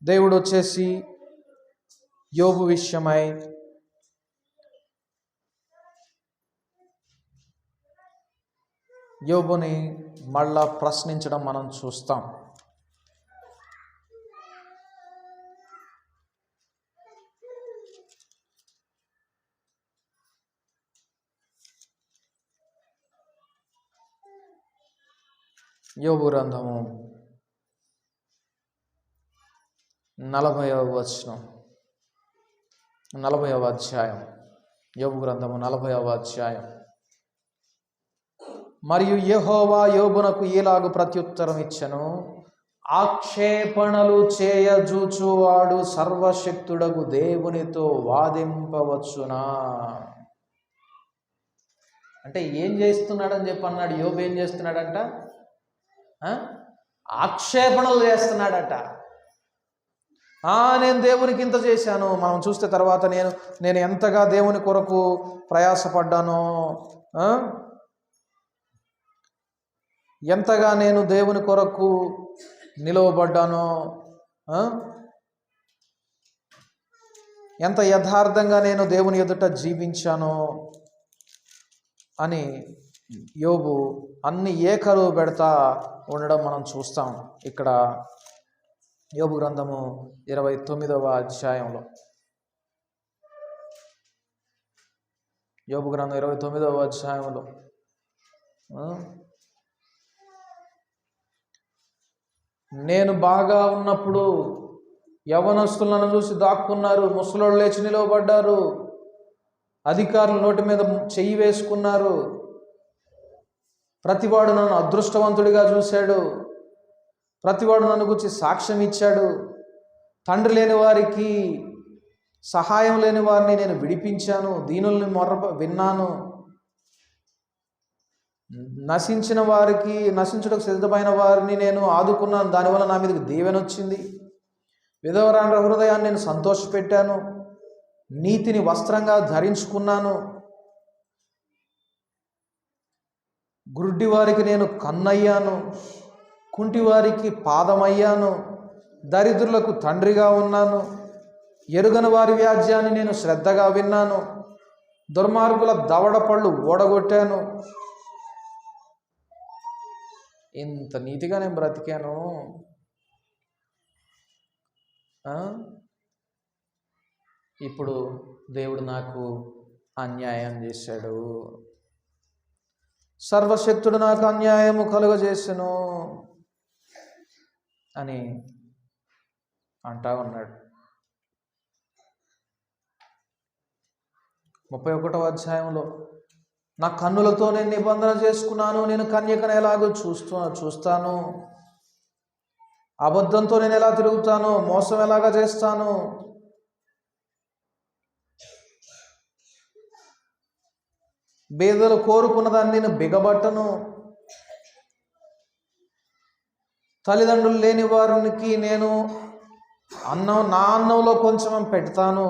దేవుడు వచ్చేసి యోబు విషయమై యోబుని మళ్ళా ప్రశ్నించడం మనం చూస్తాం. యోబు గ్రంథము 40వ వచనం, 40వ అధ్యాయం. యోబు గ్రంథము 40వ అధ్యాయం. మరియు యెహోవా యోబునకు ఈలాగు ప్రత్యుత్తరం ఇచ్చెను, ఆక్షేపణలు చేయజూచువాడు సర్వశక్తుడగు దేవునితో వాదింపవచ్చునా? అంటే ఏం చేస్తున్నాడని చెప్పి అన్నాడు. యోబు ఏం చేస్తున్నాడంట? ఆక్షేపణలు చేస్తున్నాడట. నేను దేవునికి ఇంత చేశాను. మనం చూస్తే తర్వాత నేను ఎంతగా దేవుని కొరకు ప్రయాసపడ్డానో, ఎంతగా నేను దేవుని కొరకు నిలవబడ్డానో, ఎంత యథార్థంగా నేను దేవుని ఎదుట జీవించానో అని యోబు అన్ని ఏకరువు పెడతా ఉండడం మనం చూస్తాం. ఇక్కడ యోబు గ్రంథము 29వ అధ్యాయంలో, యోబు గ్రంథం 29వ అధ్యాయంలో నేను బాగా ఉన్నప్పుడు యవనస్తులను చూసి దాక్కున్నారు, ముసలోళ్ళు లేచి నిలవబడ్డారు, అధికారులు నోటి మీద చెయ్యి వేసుకున్నారు, ప్రతివాడు నన్ను అదృష్టవంతుడిగా చూశాడు, ప్రతివాడు నన్ను గురించి సాక్ష్యం ఇచ్చాడు, తండ్రి లేని వారికి సహాయం లేని వారిని నేను విడిపించాను, దీనుల్ని విన్నాను, నశించుటకు సిద్ధమైన వారిని నేను ఆదుకున్నాను, దానివల్ల నా మీదకి దీవెన వచ్చింది, విధవరాండ్ర హృదయాన్ని నేను సంతోషపెట్టాను, నీతిని వస్త్రంగా ధరించుకున్నాను, గుడ్డి వారికి నేను కన్నయ్యాను, కుంటివారికి పాదమయ్యాను, దరిద్రులకు తండ్రిగా ఉన్నాను, ఎరుగని వారి వ్యాజ్యాన్ని నేను శ్రద్ధగా విన్నాను, దుర్మార్గుల దవడ పళ్ళు ఓడగొట్టాను. ఇంత నీతిగా నేను బ్రతికాను. ఇప్పుడు దేవుడు నాకు అన్యాయం చేశాడు, సర్వశక్తుడు నాకు అన్యాయము కలుగజేసెను అని అంటా ఉన్నాడు. 31వ అధ్యాయంలో నా కన్నులతో నేను నిబంధన చేసుకున్నాను, నేను కన్యకను ఎలాగో చూస్తాను, అబద్ధంతో నేను ఎలా తిరుగుతాను, మోసం ఎలాగా చేస్తాను, బేదలు కోరుకున్న దాన్ని నేను బిగబట్టను, తల్లిదండ్రులు లేని వారికి నేను నా అన్నంలో కొంచెం పెడతాను,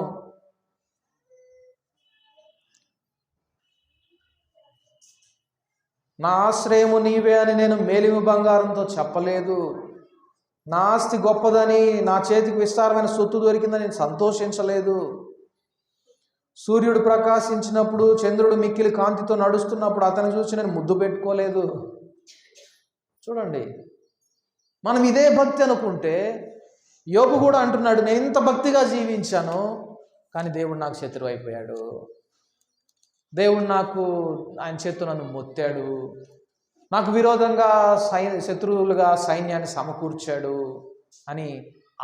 నా ఆశ్రయము నీవే అని నేను మేలిమి బంగారంతో చెప్పలేదు. నా ఆస్తి గొప్పదని, నా చేతికి విస్తారమైన సొత్తు దొరికిందని నేను సంతోషించలేదు. సూర్యుడు ప్రకాశించినప్పుడు, చంద్రుడు మిక్కిలి కాంతితో నడుస్తున్నప్పుడు అతను చూసి నేను ముద్దు పెట్టుకోలేదు. చూడండి, మనం ఇదే భక్తి అనుకుంటే, యోబు కూడా అంటున్నాడు, నేను ఇంత భక్తిగా జీవించాను కానీ దేవుడు నాకు శత్రువు అయిపోయాడు, దేవుడు ఆయన చేత్తో నన్ను మొత్తాడు, నాకు విరోధంగా శత్రువులుగా సైన్యాన్ని సమకూర్చాడు అని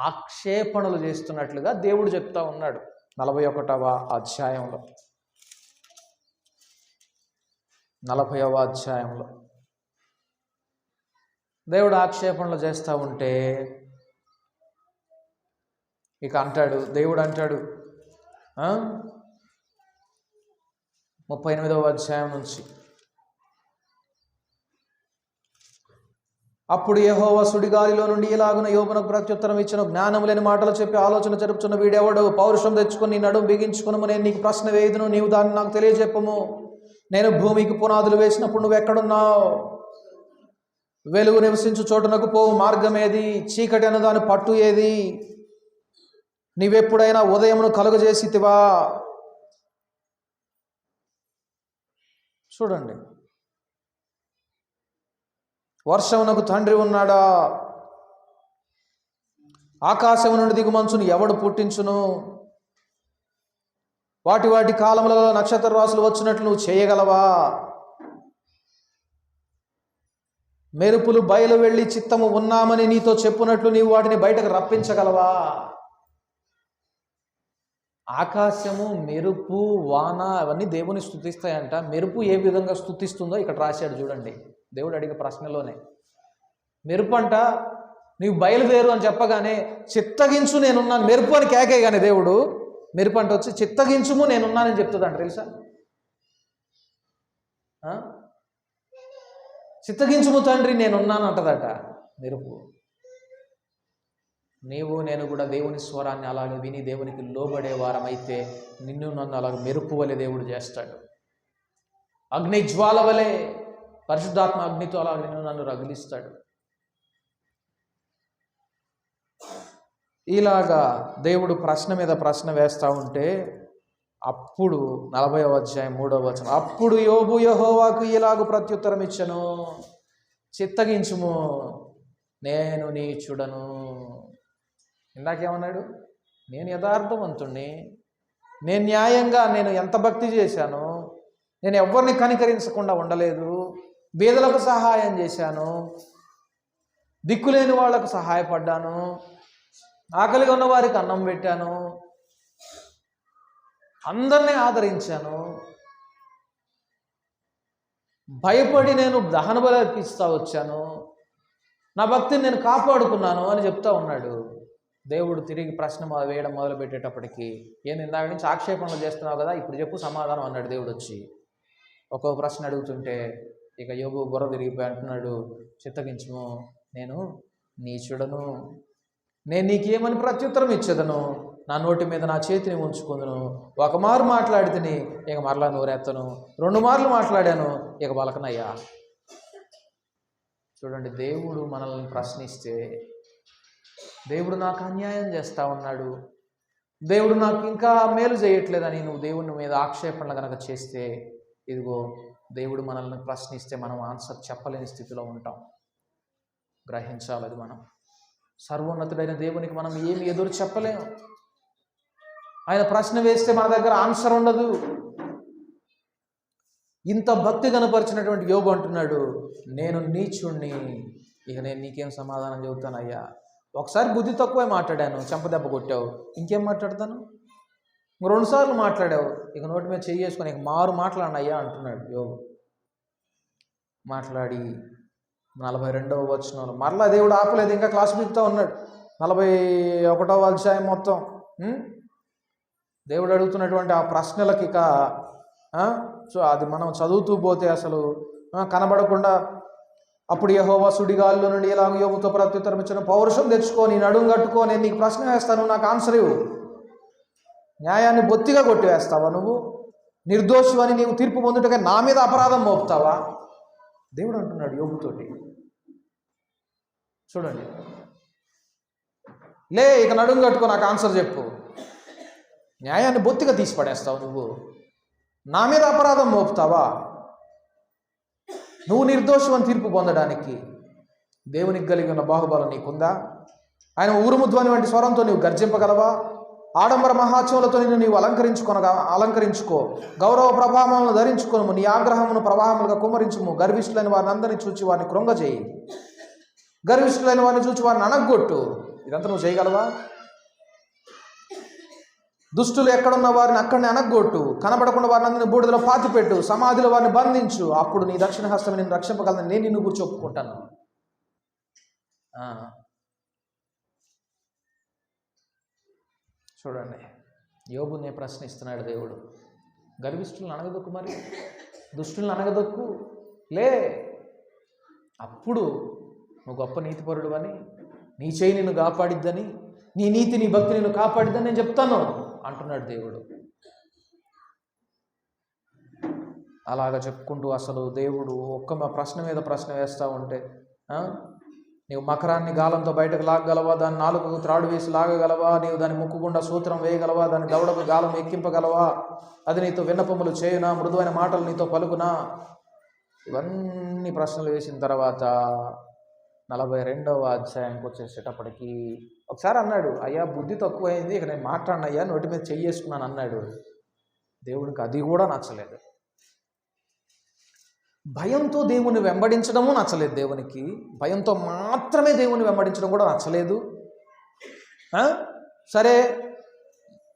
ఆక్షేపణలు చేస్తున్నట్లుగా దేవుడు చెప్తా ఉన్నాడు 41వ అధ్యాయంలో. 40వ అధ్యాయంలో దేవుడు ఆక్షేపణలు చేస్తూ ఉంటే ఇక దేవుడు అంటాడు 38వ అధ్యాయం నుంచి, అప్పుడు యెహోవా సుడిగాలిలో నుండి ఇలాగున యోబునకు ప్రత్యుత్తరం ఇచ్చిన, జ్ఞానం లేని మాటలు చెప్పి ఆలోచన జరుపుచున్న వీడెవడు? పౌరుషం తెచ్చుకొని నీ నడుము బిగించుకును, నేను నీకు ప్రశ్న వేయుదును, నీవు దాన్ని నాకు తెలియజెప్పము. నేను భూమికి పునాదులు వేసినప్పుడు నువ్వు ఎక్కడున్నావు? వెలుగు నివసించు చోటునకు పోవు మార్గం ఏది? చీకటి అన్న దాని పట్టు ఏది? నీవెప్పుడైనా ఉదయమును కలుగజేసితివా? చూడండి, వర్షమునకు తండ్రి ఉన్నాడా? ఆకాశము నుండి దిగుమంచును ఎవడు పుట్టించును? వాటి కాలములలో నక్షత్ర రాశులు వచ్చినట్లు నువ్వు చేయగలవా? మెరుపులు బయలు వెళ్ళి చిత్తము ఉన్నామని నీతో చెప్పునట్లు నీవు వాటిని బయటకు రప్పించగలవా? ఆకాశము, మెరుపు, వాన అవన్నీ దేవుని స్తుతిస్తాయంట. మెరుపు ఏ విధంగా స్తుతిస్తుందో ఇక్కడ రాశాడు చూడండి, దేవుడు అడిగే ప్రశ్నలోనే. మెరుపు అంట నీవు బయలుదేరు అని చెప్పగానే చిత్తగించు నేనున్నాను, మెరుపు అని కేకేగానే దేవుడు మెరుపు అంట వచ్చి చిత్తగించుము నేనున్నానని చెప్తుందంట. తెలుసా? చిత్తగించుము తండ్రి నేనున్నాను అంటదట మెరుపు. నీవు నేను కూడా దేవుని స్వరాన్ని అలాగే విని దేవునికి లోబడే వారమైతే నిన్ను నన్ను అలాగే మెరుపు వలె దేవుడు చేస్తాడు. అగ్ని జ్వాల వలె పరిశుద్ధాత్మ అగ్నితో అలా నిన్ను నన్ను రగిలిస్తాడు. ఇలాగా దేవుడు ప్రశ్న మీద ప్రశ్న వేస్తూ ఉంటే అప్పుడు 40వ అధ్యాయం 3వ వచనం, అప్పుడు యోబు యెహోవాకు ఇలాగు ప్రత్యుత్తరం ఇచ్చెను, చిత్తగించుము నేను నీచుడను. ఇందాకేమన్నాడు? నేను యథార్థవంతుణ్ణి, నేను న్యాయంగా నేను ఎంత భక్తి చేశాను, నేను ఎవరిని కనికరించకుండా ఉండలేదు, బీదలకు సహాయం చేశాను, దిక్కులేని వాళ్లకు సహాయపడ్డాను, ఆకలిగా ఉన్న వారికి అన్నం పెట్టాను, అందరినీ ఆదరించాను, భయపడి నేను దహన బలి అర్పిస్తూ వచ్చాను, నా భక్తిని నేను కాపాడుకున్నాను అని చెప్తా ఉన్నాడు. దేవుడు తిరిగి ప్రశ్న వేయడం మొదలు పెట్టేటప్పటికి, ఏం ఇందాక నుంచి ఆక్షేపణలు చేస్తున్నావు కదా, ఇప్పుడు చెప్పు సమాధానం అన్నాడు దేవుడు వచ్చి. ఒక్కొక్క ప్రశ్న అడుగుతుంటే ఇక యోబు బుర్ర తిరిగిపోయి అంటున్నాడు, చిత్తగించుము నేను నీచుడను, నేను నీకేమని ప్రత్యుత్తరం ఇచ్చేదను, నా నోటి మీద నా చేతిని ఉంచుకుందును, ఒక మారు మాట్లాడితేని ఇక మరలా నోరెత్తను, 2 మార్లు మాట్లాడాను ఇక బలకనయ్యా. చూడండి, దేవుడు మనల్ని ప్రశ్నిస్తే దేవుడు నాకు అన్యాయం చేస్తూ ఉన్నాడు, దేవుడు నాకు ఇంకా మేలు చేయట్లేదని నువ్వు దేవుని మీద ఆక్షేపణలు కనుక చేస్తే, ఇదిగో దేవుడు మనల్ని ప్రశ్నిస్తే మనం ఆన్సర్ చెప్పలేని స్థితిలో ఉంటాం. గ్రహించాలి అది. మనం సర్వోన్నతుడైన దేవునికి మనం ఏమి ఎదురు చెప్పలేము. ఆయన ప్రశ్న వేస్తే మన దగ్గర ఆన్సర్ ఉండదు. ఇంత భక్తి కనపరిచినటువంటి యోబు అంటున్నాడు, నేను నీచుణ్ణి, ఇక నేను నీకేం సమాధానం చెబుతానయ్యా? ఒకసారి బుద్ధి తక్కువే మాట్లాడాను, చెంపదెబ్బ కొట్టావు, ఇంకేం మాట్లాడతాను? 2 సార్లు మాట్లాడావు, ఇక నోటి మీద చేసుకొని ఇక మారు మాట్లాడినయ్యా అంటున్నాడు యోబు. మాట్లాడి 42వ వచనంలో మరలా దేవుడు ఆపలేదు, ఇంకా క్లాస్ బిగుతూ ఉన్నాడు. 41వ అధ్యాయం మొత్తం దేవుడు అడుగుతున్నటువంటి ఆ ప్రశ్నలకి ఇక అది మనం చదువుతూ పోతే అసలు కనబడకుండా, అప్పుడు యెహోవా సుడిగాలిలో నుండి ఇలాగ యోబుతో ప్రత్యుత్తరం ఇచ్చిన, పౌరుషం తెచ్చుకొని నడుము కట్టుకో, నేను నీకు ప్రశ్న వేస్తాను, నాకు ఆన్సర్ ఇవ్వు. న్యాయాన్ని బొత్తిగా కొట్టివేస్తావా నువ్వు? నిర్దోషి అని నీవు తీర్పు పొందుటగా నా మీద అపరాధం మోపుతావా? దేవుడు అంటున్నాడు యోబుతోటి. చూడండి, లే ఇక నడుము కట్టుకో, నాకు ఆన్సర్ చెప్పు. న్యాయాన్ని బొత్తిగా తీసి పడేస్తావు నువ్వు, నా మీద అపరాధం మోపుతావా? నువ్వు నిర్దోషం అని తీర్పు పొందడానికి దేవునికి కలిగి ఉన్న బాహుబలం నీకుందా? ఆయన ఉరుము ధ్వని వంటి స్వరంతో నీవు గర్జింపగలవా? ఆడంబర మహాచవులతో నిన్ను నీవు అలంకరించుకో, గౌరవ ప్రభావములను ధరించుకోను, నీ ఆగ్రహమును ప్రవాహములుగా కుమ్మరించుము. గర్విష్ఠులైన వారిని అందరినీ చూచి వారిని కృంగజేయి, గర్విష్ఠులైన వారిని చూచి వారిని అనగొట్టు. ఇదంతా నువ్వు చేయగలవా? దుష్టులు ఎక్కడున్న వారిని అక్కడిని అనగొట్టు, కనబడకుండా వారిని అందరినీ బూడిదలో పాతిపెట్టు, సమాధిలో వారిని బంధించు. అప్పుడు నీ దక్షిణ హస్తం నిన్ను రక్షింపగలను, నేను నిన్ను గురించి ఒప్పుకుంటాను. చూడండి, యోబునే ప్రశ్నిస్తున్నాడు దేవుడు. గర్విష్ఠులను అనగదొక్కు, మరి దుష్టులను అనగదొక్కు, లే, అప్పుడు నువ్వు గొప్ప నీతిపరుడు అని, నీ చేయి నిన్ను కాపాడిద్దని, నీ నీతి నీ భక్తి నిన్ను కాపాడిద్దని నేను చెప్తాను అంటున్నాడు దేవుడు. అలాగ చెప్పుకుంటూ అసలు దేవుడు ఒక్క ప్రశ్న మీద ప్రశ్న వేస్తూ ఉంటే, నీవు మకరాన్ని గాలంతో బయటకు లాగగలవా? దాన్ని నాలుగు త్రాడు వేసి లాగగలవా? నీవు దాని ముక్కుగుండా సూత్రం వేయగలవా? దాని దవడకు గాలం ఎక్కింపగలవా? అది నీతో విన్నపములు చేయునా? మృదువైన మాటలు నీతో పలుకునా? ఇవన్నీ ప్రశ్నలు వేసిన తర్వాత 42వ అధ్యాయంకి వచ్చేసేటప్పటికి ఒకసారి అన్నాడు, అయ్యా బుద్ధి తక్కువైంది, ఇక నేను మాట్లాడినయ్యా, నోటి మీద చెయ్యేసుకున్నాను అన్నాడు. దేవుడికి అది కూడా నచ్చలేదు. భయంతో దేవుని వెంబడించడము నచ్చలేదు దేవునికి, భయంతో మాత్రమే దేవుని వెంబడించడం కూడా నచ్చలేదు. సరే,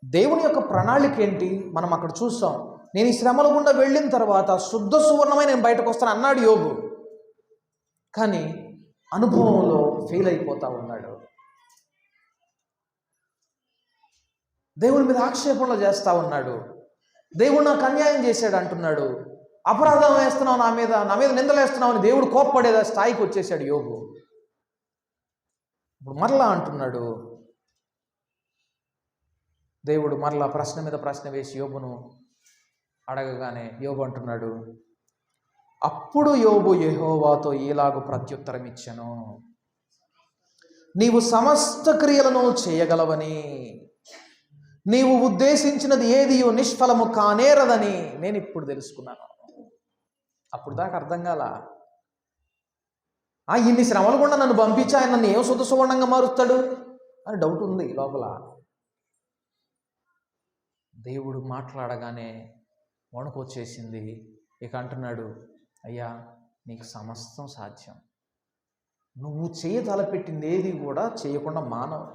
దేవుని యొక్క ప్రణాళిక ఏంటి మనం అక్కడ చూస్తాం. నేను ఈ శ్రమల గుండా వెళ్ళిన తర్వాత శుద్ధ సువర్ణమై నేను బయటకు వస్తాను అన్నాడు యోబు. కానీ అనుభవంలో ఫెయిల్ అయిపోతా ఉన్నాడు. దేవుని మీద ఆక్షేపణలు చేస్తూ ఉన్నాడు. దేవుడు నాకు అన్యాయం చేశాడు అంటున్నాడు. అపరాధం వేస్తున్నావు, నా మీద నిందలు వేస్తున్నావు అని దేవుడు కోప్పడేదా స్థాయికి వచ్చేసాడు యోబు. ఇప్పుడు మరలా అంటున్నాడు దేవుడు, మరలా ప్రశ్న మీద ప్రశ్న వేసి యోబును అడగగానే యోబు అంటున్నాడు, అప్పుడు యోబు యెహోవాతో ఈలాగు ప్రత్యుత్తరం ఇచ్చెను, నీవు సమస్త క్రియలను చేయగలవని, నీవు ఉద్దేశించినది ఏది నిష్ఫలము కానేరదని నేను ఇప్పుడు తెలుసుకున్నాను. అప్పుడు దాకా అర్థం కాల. ఇన్ని శ్రమలు కూడా నన్ను పంపించి ఆయన నన్ను ఏం శుద్ధ సువర్ణంగా మారుస్తాడు అని డౌట్ ఉంది లోపల. దేవుడు మాట్లాడగానే వణుకు వచ్చేసింది. ఇక అంటున్నాడు, అయ్యా నీకు సమస్తం సాధ్యం, నువ్వు తలపెట్టింది ఏది కూడా చేయకుండా మానవు,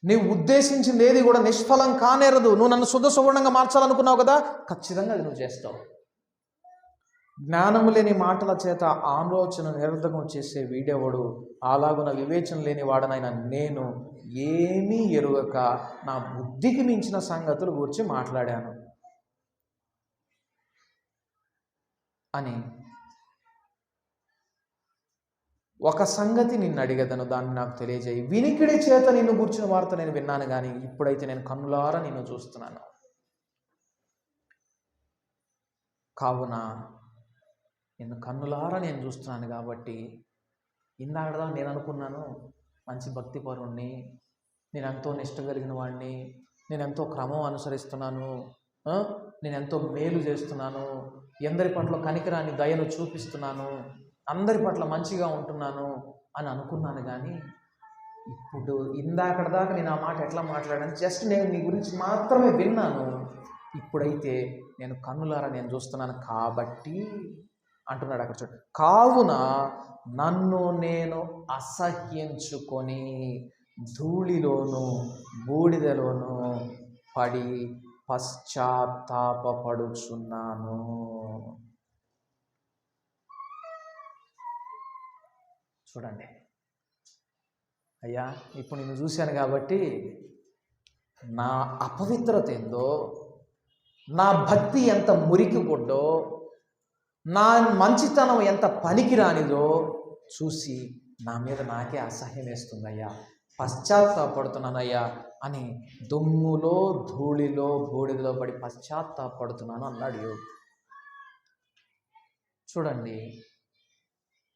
నీవు ఉద్దేశించింది ఏది కూడా నిష్ఫలం కానేరదు. నువ్వు నన్ను శుద్ధ సువర్ణంగా మార్చాలనుకున్నావు కదా, ఖచ్చితంగా అది నువ్వు చేస్తావు. జ్ఞానము లేని మాటల చేత ఆలోచన నిరర్ధకం చేసే వీడెవడు? అలాగున వివేచన లేని వాడనైనా నేను ఏమీ ఎరుగక నా బుద్ధికి మించిన సంగతులు గురించి మాట్లాడాను అని. ఒక సంగతి నిన్ను అడిగదను, దాన్ని నాకు తెలియజేయి. వినికిడి చేత నిన్ను కూర్చున్న వార్త నేను విన్నాను, కానీ ఇప్పుడైతే నేను కన్నులారా నిన్ను చూస్తున్నాను. కావున నిన్ను కన్నులారా నేను చూస్తున్నాను కాబట్టి, ఇందాకదా నేను అనుకున్నాను మంచి భక్తి పరుణ్ణి, నేను ఎంతో నిష్ట కలిగిన వాడిని, నేను ఎంతో క్రమం అనుసరిస్తున్నాను, నేను ఎంతో మేలు చేస్తున్నాను, ఎందరి పట్ల కనికరాన్ని దయను చూపిస్తున్నాను, అందరి పట్ల మంచిగా ఉంటున్నాను అని అనుకున్నాను. కానీ ఇప్పుడు ఇందాకడ దాకా నేను ఆ మాట ఎట్లా మాట్లాడాను, జస్ట్ నేను నీ గురించి మాత్రమే విన్నాను, ఇప్పుడైతే నేను కన్నులారా నేను చూస్తున్నాను కాబట్టి అంటున్నాడు. అక్కడ చూడండి, కావున నన్ను నేను అసహ్యించుకొని ధూళిలోను బూడిదలోను పడి పశ్చాత్తాపపడుచున్నాను. చూడండి, అయ్యా ఇప్పుడు నేను చూశాను కాబట్టి నా అపవిత్రత ఏందో, నా భక్తి ఎంత మురికి కొడ్డో, నా మంచితనం ఎంత పనికిరానిదో చూసి నా మీద నాకే అసహ్యం వేస్తుందయ్యా, పశ్చాత్తాపడుతున్నానయ్యా అని దుమ్ములో ధూళిలో బూడిదలో పడి పశ్చాత్తాపడుతున్నాను అన్నాడు యోబు. చూడండి,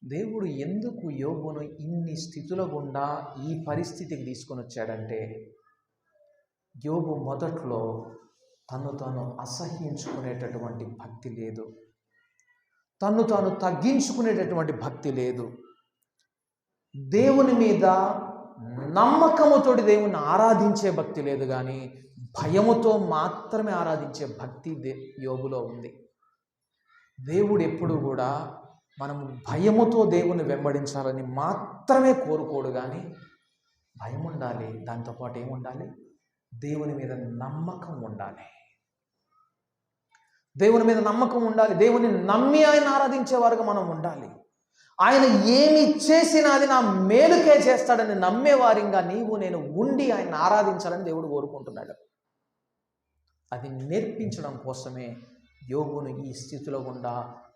దేవుడు ఎందుకు యోబును ఇన్ని స్థితుల గుండా ఈ పరిస్థితికి తీసుకొని వచ్చాడంటే, యోబు మొదట్లో తను తాను అసహ్యించుకునేటటువంటి భక్తి లేదు, తను తాను తగ్గించుకునేటటువంటి భక్తి లేదు, దేవుని మీద నమ్మకముతోటి దేవుని ఆరాధించే భక్తి లేదు, కానీ భయముతో మాత్రమే ఆరాధించే భక్తి యోబులో ఉంది. దేవుడు ఎప్పుడు కూడా మనము భయముతో దేవుని వెంబడించాలని మాత్రమే కోరుకోడు, కానీ భయం ఉండాలి, దాంతోపాటు ఏముండాలి? దేవుని మీద నమ్మకం ఉండాలి. దేవుని మీద నమ్మకం ఉండాలి. దేవుని నమ్మి ఆయన ఆరాధించేవారుగా మనం ఉండాలి. ఆయన ఏమి చేసినా అది నా మేలుకే చేస్తాడని నమ్మేవారిగా నీవు నేను ఉండి ఆయన ఆరాధించాలని దేవుడు కోరుకుంటున్నాడు. అది నేర్పించడం కోసమే యోబును ఈ స్థితిలో గుండా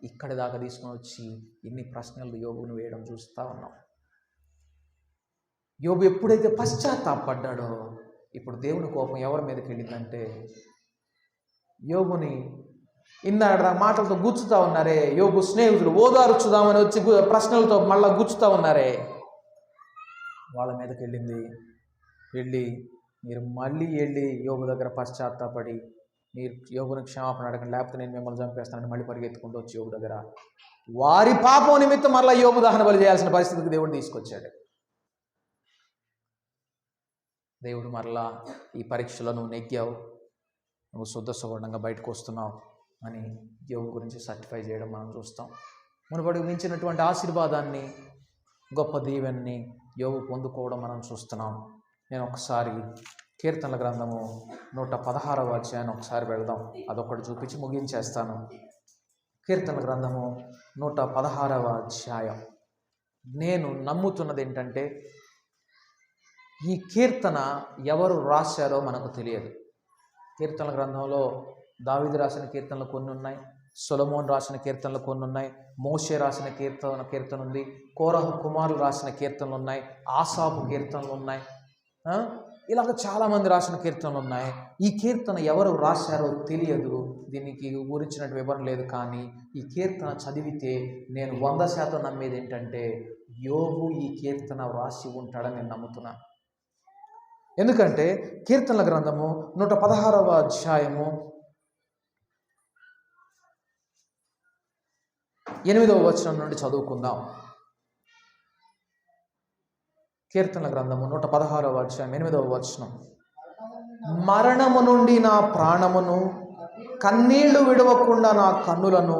ఇక్కడి దాకా తీసుకొని వచ్చి ఇన్ని ప్రశ్నలు యోబును వేయడం చూస్తూ ఉన్నాం. యోబు ఎప్పుడైతే పశ్చాత్తాపడ్డాడో, ఇప్పుడు దేవుని కోపం ఎవరి మీదకి వెళ్ళిందంటే, యోబుని ఇందాక మాటలతో గుచ్చుతూ ఉన్నారే, యోబు స్నేహితులు ఓదార్చుదామని వచ్చి ప్రశ్నలతో మళ్ళీ గుచ్చుతూ ఉన్నారే, వాళ్ళ మీదకి వెళ్ళింది. వెళ్ళి మీరు మళ్ళీ వెళ్ళి యోబు దగ్గర పశ్చాత్తాపడి మీరు యోబుని క్షమాపణ అడగండి, లేకపోతే నేను మిమ్మల్ని చంపేస్తానని మళ్ళీ పరిగెత్తుకుంటూ వచ్చి యోబు దగ్గర వారి పాపం నిమిత్తం మళ్ళీ యోబు దహన బలి చేయాల్సిన పరిస్థితికి దేవుడు తీసుకొచ్చాడు. దేవుడు మరలా ఈ పరీక్షలో నువ్వు నెగ్గావు, నువ్వు శుద్ధ సువర్ణంగా బయటకు వస్తున్నావు అని యోబు గురించి సర్టిఫై చేయడం మనం చూస్తాం. మునుపటికి మించినటువంటి ఆశీర్వాదాన్ని, గొప్ప దీవెన్ని యోబు పొందుకోవడం మనం చూస్తున్నాం. నేను ఒకసారి కీర్తనల గ్రంథము 116వ అధ్యాయం ఒకసారి వెళదాం, అదొకటి చూపించి ముగించేస్తాను. కీర్తనల గ్రంథము 116వ అధ్యాయం. నేను నమ్ముతున్నది ఏంటంటే, ఈ కీర్తన ఎవరు రాశారో మనకు తెలియదు. కీర్తనల గ్రంథంలో దావీదు రాసిన కీర్తనలు కొన్ని ఉన్నాయి, సొలొమోన్ రాసిన కీర్తనలు కొన్ని ఉన్నాయి, మోషే రాసిన కీర్తన ఉంది, కోరహు కుమారులు రాసిన కీర్తనలు ఉన్నాయి, ఆసాపు కీర్తనలు ఉన్నాయి, ఇలాగ చాలామంది రాసిన కీర్తనలు ఉన్నాయి. ఈ కీర్తన ఎవరు రాశారో తెలియదు, దీనికి గురించినట్టు వివరణ లేదు. కానీ ఈ కీర్తన చదివితే నేను 100% నమ్మేది ఏంటంటే, యోబు ఈ కీర్తన రాసి ఉంటాడని నేను నమ్ముతున్నాను. ఎందుకంటే కీర్తనల గ్రంథము 116వ అధ్యాయము 8వ వచనం నుండి చదువుకుందాం. కీర్తనల గ్రంథము 116వ అధ్యాయం 8వ వచనం. మరణము నుండి నా ప్రాణమును, కన్నీళ్లు విడవకుండా నా కన్నులను,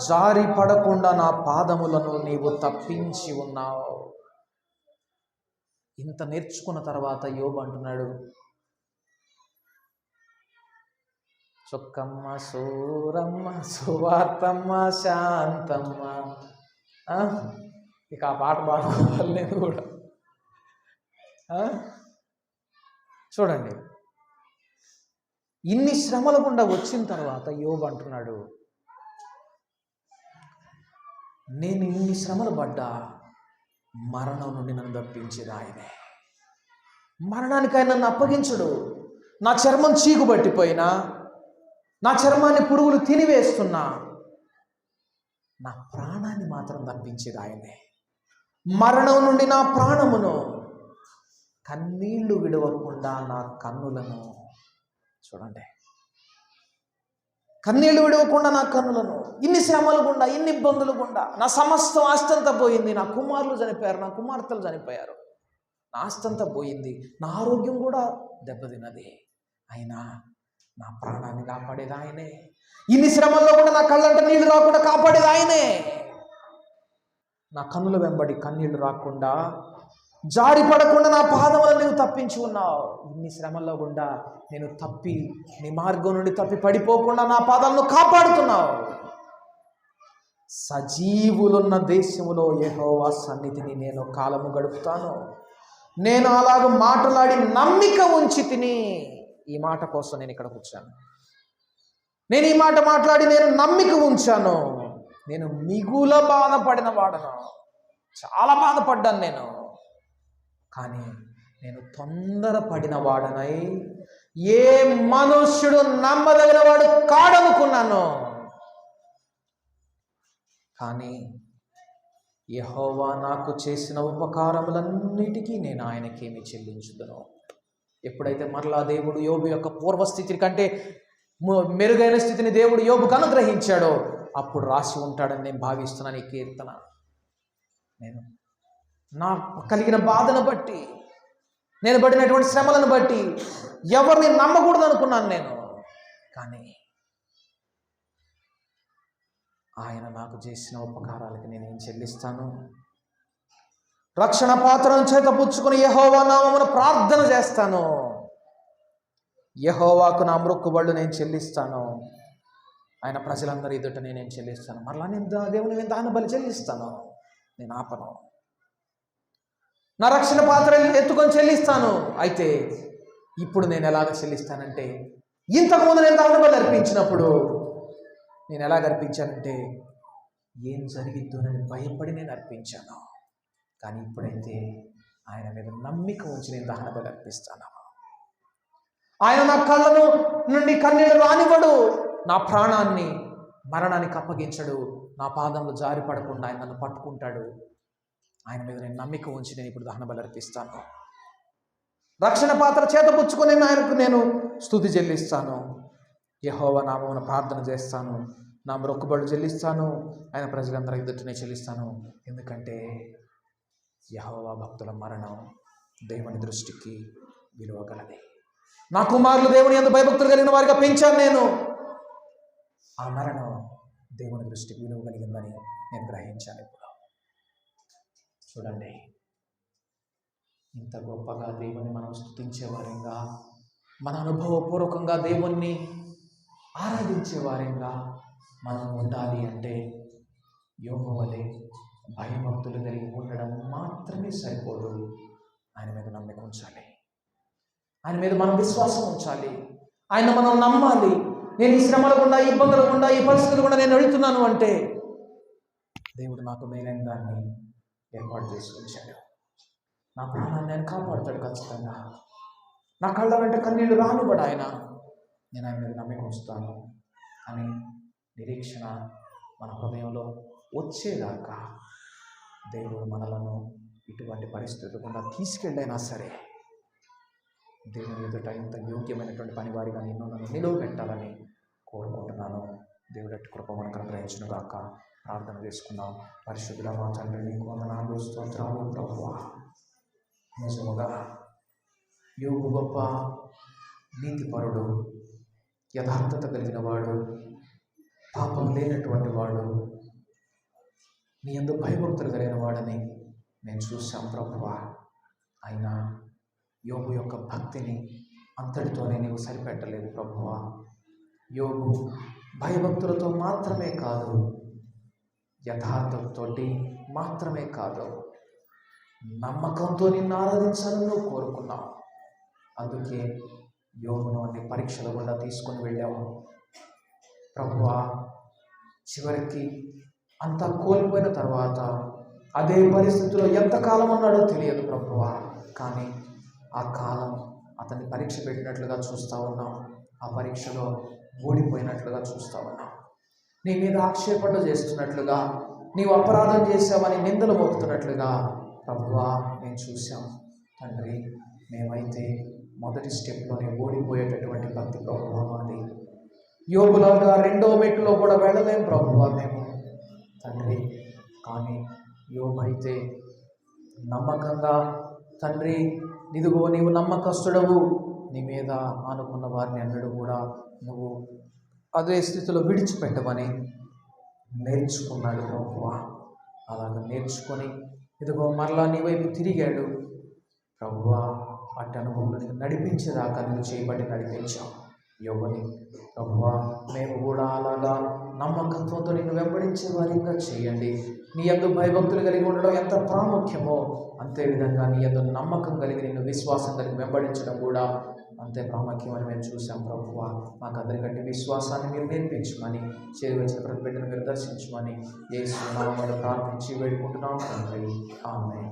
జారి పడకుండా నా పాదములను నీవు తప్పించి ఉన్నావు. ఇంత నేర్చుకున్న తర్వాత యోబు అంటున్నాడు, చొక్కమ్మ సూరమ్మ సువార్తమ్మ శాంతమ్మ. ఇక ఆ పాట పాడుకోవాలి నేను కూడా. చూడండి, ఇన్ని శ్రమల గుండా వచ్చిన తర్వాత యోబు అంటున్నాడు, నేను ఇన్ని శ్రమలు పడ్డా మరణం నుండి నన్ను తప్పించేది ఆయనే. మరణానికి ఆయన నన్ను అప్పగించడు. నా చర్మం చీకు పట్టిపోయినా, నా చర్మాన్ని పురుగులు తినివేస్తున్నా, నా ప్రాణాన్ని మాత్రం తప్పించేది ఆయనే. మరణం నుండి నా ప్రాణమును, కన్నీళ్లు విడవకుండా నా కన్నులను. చూడండి, కన్నీళ్లు విడవకుండా నా కన్నులను. ఇన్ని శ్రమలు గుండా, ఇన్ని ఇబ్బందులు గుండా నా సమస్తం ఆస్తంతా పోయింది. నా కుమారులు చనిపోయారు, నా కుమార్తెలు చనిపోయారు, నా ఆస్తంతా పోయింది, నా ఆరోగ్యం కూడా దెబ్బతిన్నది. అయినా నా ప్రాణాన్ని కాపాడేది ఆయనే. ఇన్ని శ్రమల్లో కూడా నా కళ్ళంట నీళ్లు రాకుండా కాపాడేది ఆయనే. నా కన్నుల వెంబడి కన్నీళ్లు రాకుండా, జారి పడకుండా నా పాదములను నీవు తప్పించి ఉన్నావు. ఇన్ని శ్రమల్లో గుండా నేను తప్పి, నీ మార్గం నుండి తప్పి పడిపోకుండా నా పాదాలను కాపాడుతున్నావు. సజీవులున్న దేశములో యెహోవా సన్నిధిని నేను కాలము గడుపుతాను. నేను అలాగ మాట్లాడి నమ్మిక ఉంచి తిని. ఈ మాట కోసం నేను ఇక్కడ కూర్చాను. నేను ఈ మాట మాట్లాడి నేను నమ్మిక ఉంచాను. నేను మిగుల బాధపడిన వాడను, చాలా బాధపడ్డాను నేను. కానీ నేను తొందరపడిన వాడనై ఏ మనుష్యుడు నమ్మదగిన వాడు కాడనుకున్నాను. కానీ యెహోవా నాకు చేసిన ఉపకారములన్నిటికీ నేను ఆయనకేమి చెల్లించుదును. ఎప్పుడైతే మరలా దేవుడు యోబు యొక్క పూర్వస్థితి కంటే మెరుగైన స్థితిని దేవుడు యోబుకు అనుగ్రహించాడో అప్పుడు రాసి ఉంటాడని నేను భావిస్తున్నాను. ఈ కీర్తన నేను నా కలిగిన బాధను బట్టి, నేను పడినటువంటి శ్రమలను బట్టి ఎవరిని నమ్మకూడదు అనుకున్నాను నేను. కానీ ఆయన నాకు చేసిన ఉపకారాలకి నేనేం చెల్లిస్తాను? రక్షణ పాత్రను చేత పుచ్చుకుని యెహోవా నామమున ప్రార్థన చేస్తాను. యెహోవాకు నా మొక్కుబళ్ళు నేను చెల్లిస్తాను. ఆయన ప్రజలందరి ఎదుట నేనేం చెల్లిస్తాను. మరలా నేను దేవుని నేను దాని బలి చెల్లిస్తాను. నేను ఆపను. నా రక్షణ పాత్ర ఎత్తుకొని చెల్లిస్తాను. అయితే ఇప్పుడు నేను ఎలాగ చెల్లిస్తానంటే, ఇంతకుముందు నేను దాని బలి అర్పించినప్పుడు నేను ఎలాగ అర్పించానంటే ఏం జరిగిద్దోనని భయపడి నేను అర్పించాను. కానీ ఇప్పుడైతే ఆయన మీద నమ్మిక ఉంచి నేను దహన బలి అర్పిస్తాను. ఆయన నా కళ్ళను నుండి కన్నీళ్లు రానివ్వడు. నా ప్రాణాన్ని మరణానికి అప్పగించడు. నా పాదంలో జారి పడకుండా ఆయన నన్ను పట్టుకుంటాడు. ఆయన మీద నేను నమ్మిక ఉంచి నేను ఇప్పుడు దహన బలి అర్పిస్తాను. రక్షణ పాత్ర చేతపుచ్చుకొని ఆయనకు నేను స్తుతి చెల్లిస్తాను. యెహోవా నామమున ప్రార్థన చేస్తాను. నా మొక్కుబళ్ళు చెల్లిస్తాను. ఆయన ప్రజలందరూ ఎదుటనే చెల్లిస్తాను. ఎందుకంటే యెహోవా భక్తుల మరణం దేవుని దృష్టికి విలువ గలది. నా కుమారులు దేవుని యందు భయభక్తులు కలిగిన వారిగా పెంచాను నేను. ఆ మరణం దేవుని దృష్టికి విలువ కలిగిందని నేను గ్రహించాను. ఇప్పుడు చూడండి, ఇంత గొప్పగా దేవుని మనం స్తుతించేవారంగా, మన అనుభవపూర్వకంగా దేవుణ్ణి ఆరాధించేవారంగా మనం ఉండాలి అంటే యోబు వలె భయభక్తులు కలిగి ఉండడం మాత్రమే సరిపోదు. ఆయన మీద నమ్మిక ఉంచాలి. ఆయన మీద మనం విశ్వాసం ఉంచాలి. ఆయన మనం నమ్మాలి. నేను ఈ శ్రమల గుండా, ఈ ఇబ్బందుల గుండా, ఈ పరిస్థితులు గుండా నేను వెళుతున్నాను అంటే దేవుడు నాకు మేలైన దాన్ని ఏర్పాటు చేసి ఉంచాడు. నా ప్రాణాన్ని ఆయన కాపాడుతాడు ఖచ్చితంగా. నా కళ్ళ వెంట కన్నీళ్లు రానివ్వడు ఆయన. నేను ఆయన మీద నమ్మిక ఉంచుతాను అని నిరీక్షణ మన హృదయంలో వచ్చేదాకా దేవుడు మనలను ఇటువంటి పరిస్థితులు గుండా తీసుకెళ్ళైనా సరే దేవుని ఎదుట ఇంత యోగ్యమైనటువంటి పనివారిగా నన్ను నిలువబెట్టాలని కోరుకుంటున్నాను. దేవుడి కృప మనకు అనుగ్రహించును గాక. ప్రార్థన చేసుకుందాం. పరిశుద్ధుల మా తండ్రి, నీకు వందనాలు, స్తోత్రాలు ప్రభువా. నిజముగా యోబు గొప్ప నీతిపరుడు, యథార్థత కలిగిన వాడు, పాపం లేనటువంటి వాడు, నీ యందు భయభక్తులు కలిగిన వాడని నేను చూశాం ప్రభువా. అయినా యోబు యొక్క భక్తిని అంతటితోనే నీవు సరిపెట్టలేదు ప్రభువా. యోబు భయభక్తులతో మాత్రమే కాదు, యథార్థతతో మాత్రమే కాదు, నమ్మకంతో నిన్ను ఆరాధించాలని నువ్వు కోరుకున్నావు. అందుకే యోబును అన్ని పరీక్షల గుండా తీసుకొని వెళ్ళావు ప్రభువా. చివరికి అంతా కోల్పోయిన తర్వాత అదే పరిస్థితిలో ఎంతకాలం ఉన్నాడో తెలియదు ప్రభువా. కానీ ఆ కాలం అతన్ని పరీక్ష పెట్టినట్లుగా చూస్తూ ఉన్నాం. ఆ పరీక్షలో ఓడిపోయినట్లుగా చూస్తూ ఉన్నాం. నీ మీద ఆక్షేపణ చేస్తున్నట్లుగా, నీవు అపరాధం చేశావని నిందలు మోపుతున్నట్లుగా ప్రభువా మేము చూసాం తండ్రి. మేమైతే మొదటి స్టెప్లోనే ఓడిపోయేటటువంటి భక్తి ప్రభువా మాది. యోబులాగా రెండో మెట్టులో కూడా వెళ్ళలేం ప్రభువా మేము తండ్రి. కానీ యోబు అయితే నమ్మకంగా తండ్రి, ఇదిగో నీవు నమ్మకస్తుడవు, నీ మీద ఆనుకున్న వారిని అన్నడు కూడా నువ్వు అదే స్థితిలో విడిచిపెట్టమని నేర్చుకున్నాడు ప్రభువా. అలాగ నేర్చుకొని ఇదిగో మరలా నీ వైపు తిరిగాడు ప్రభువా. అట్టి అనుభవంలో నడిపించేదాకా నువ్వు చేయబట్టి నడిపించావు యోబుని ప్రభువా. మేము కూడా అలాగా నమ్మకత్వంతో నిన్ను వెంబడించే వారిగా చేయండి. నీ యందు భయభక్తులు కలిగి ఉండడం ఎంత ప్రాముఖ్యమో అంతేవిధంగా నీ యందు నమ్మకం కలిగి, నిన్ను విశ్వాసం కలిగి వెంబడించడం కూడా అంతే ప్రాముఖ్యమని మేము చూసాం ప్రభువా. మాకు అందరికంటే విశ్వాసాన్ని మీరు నేర్పించమని, చేరి వచ్చిన ప్రతి బిడ్డను మీరు దర్శించమని యేసు నామములో ప్రార్థించి వేడుకుంటున్నాం తండ్రి. ఆమేన్.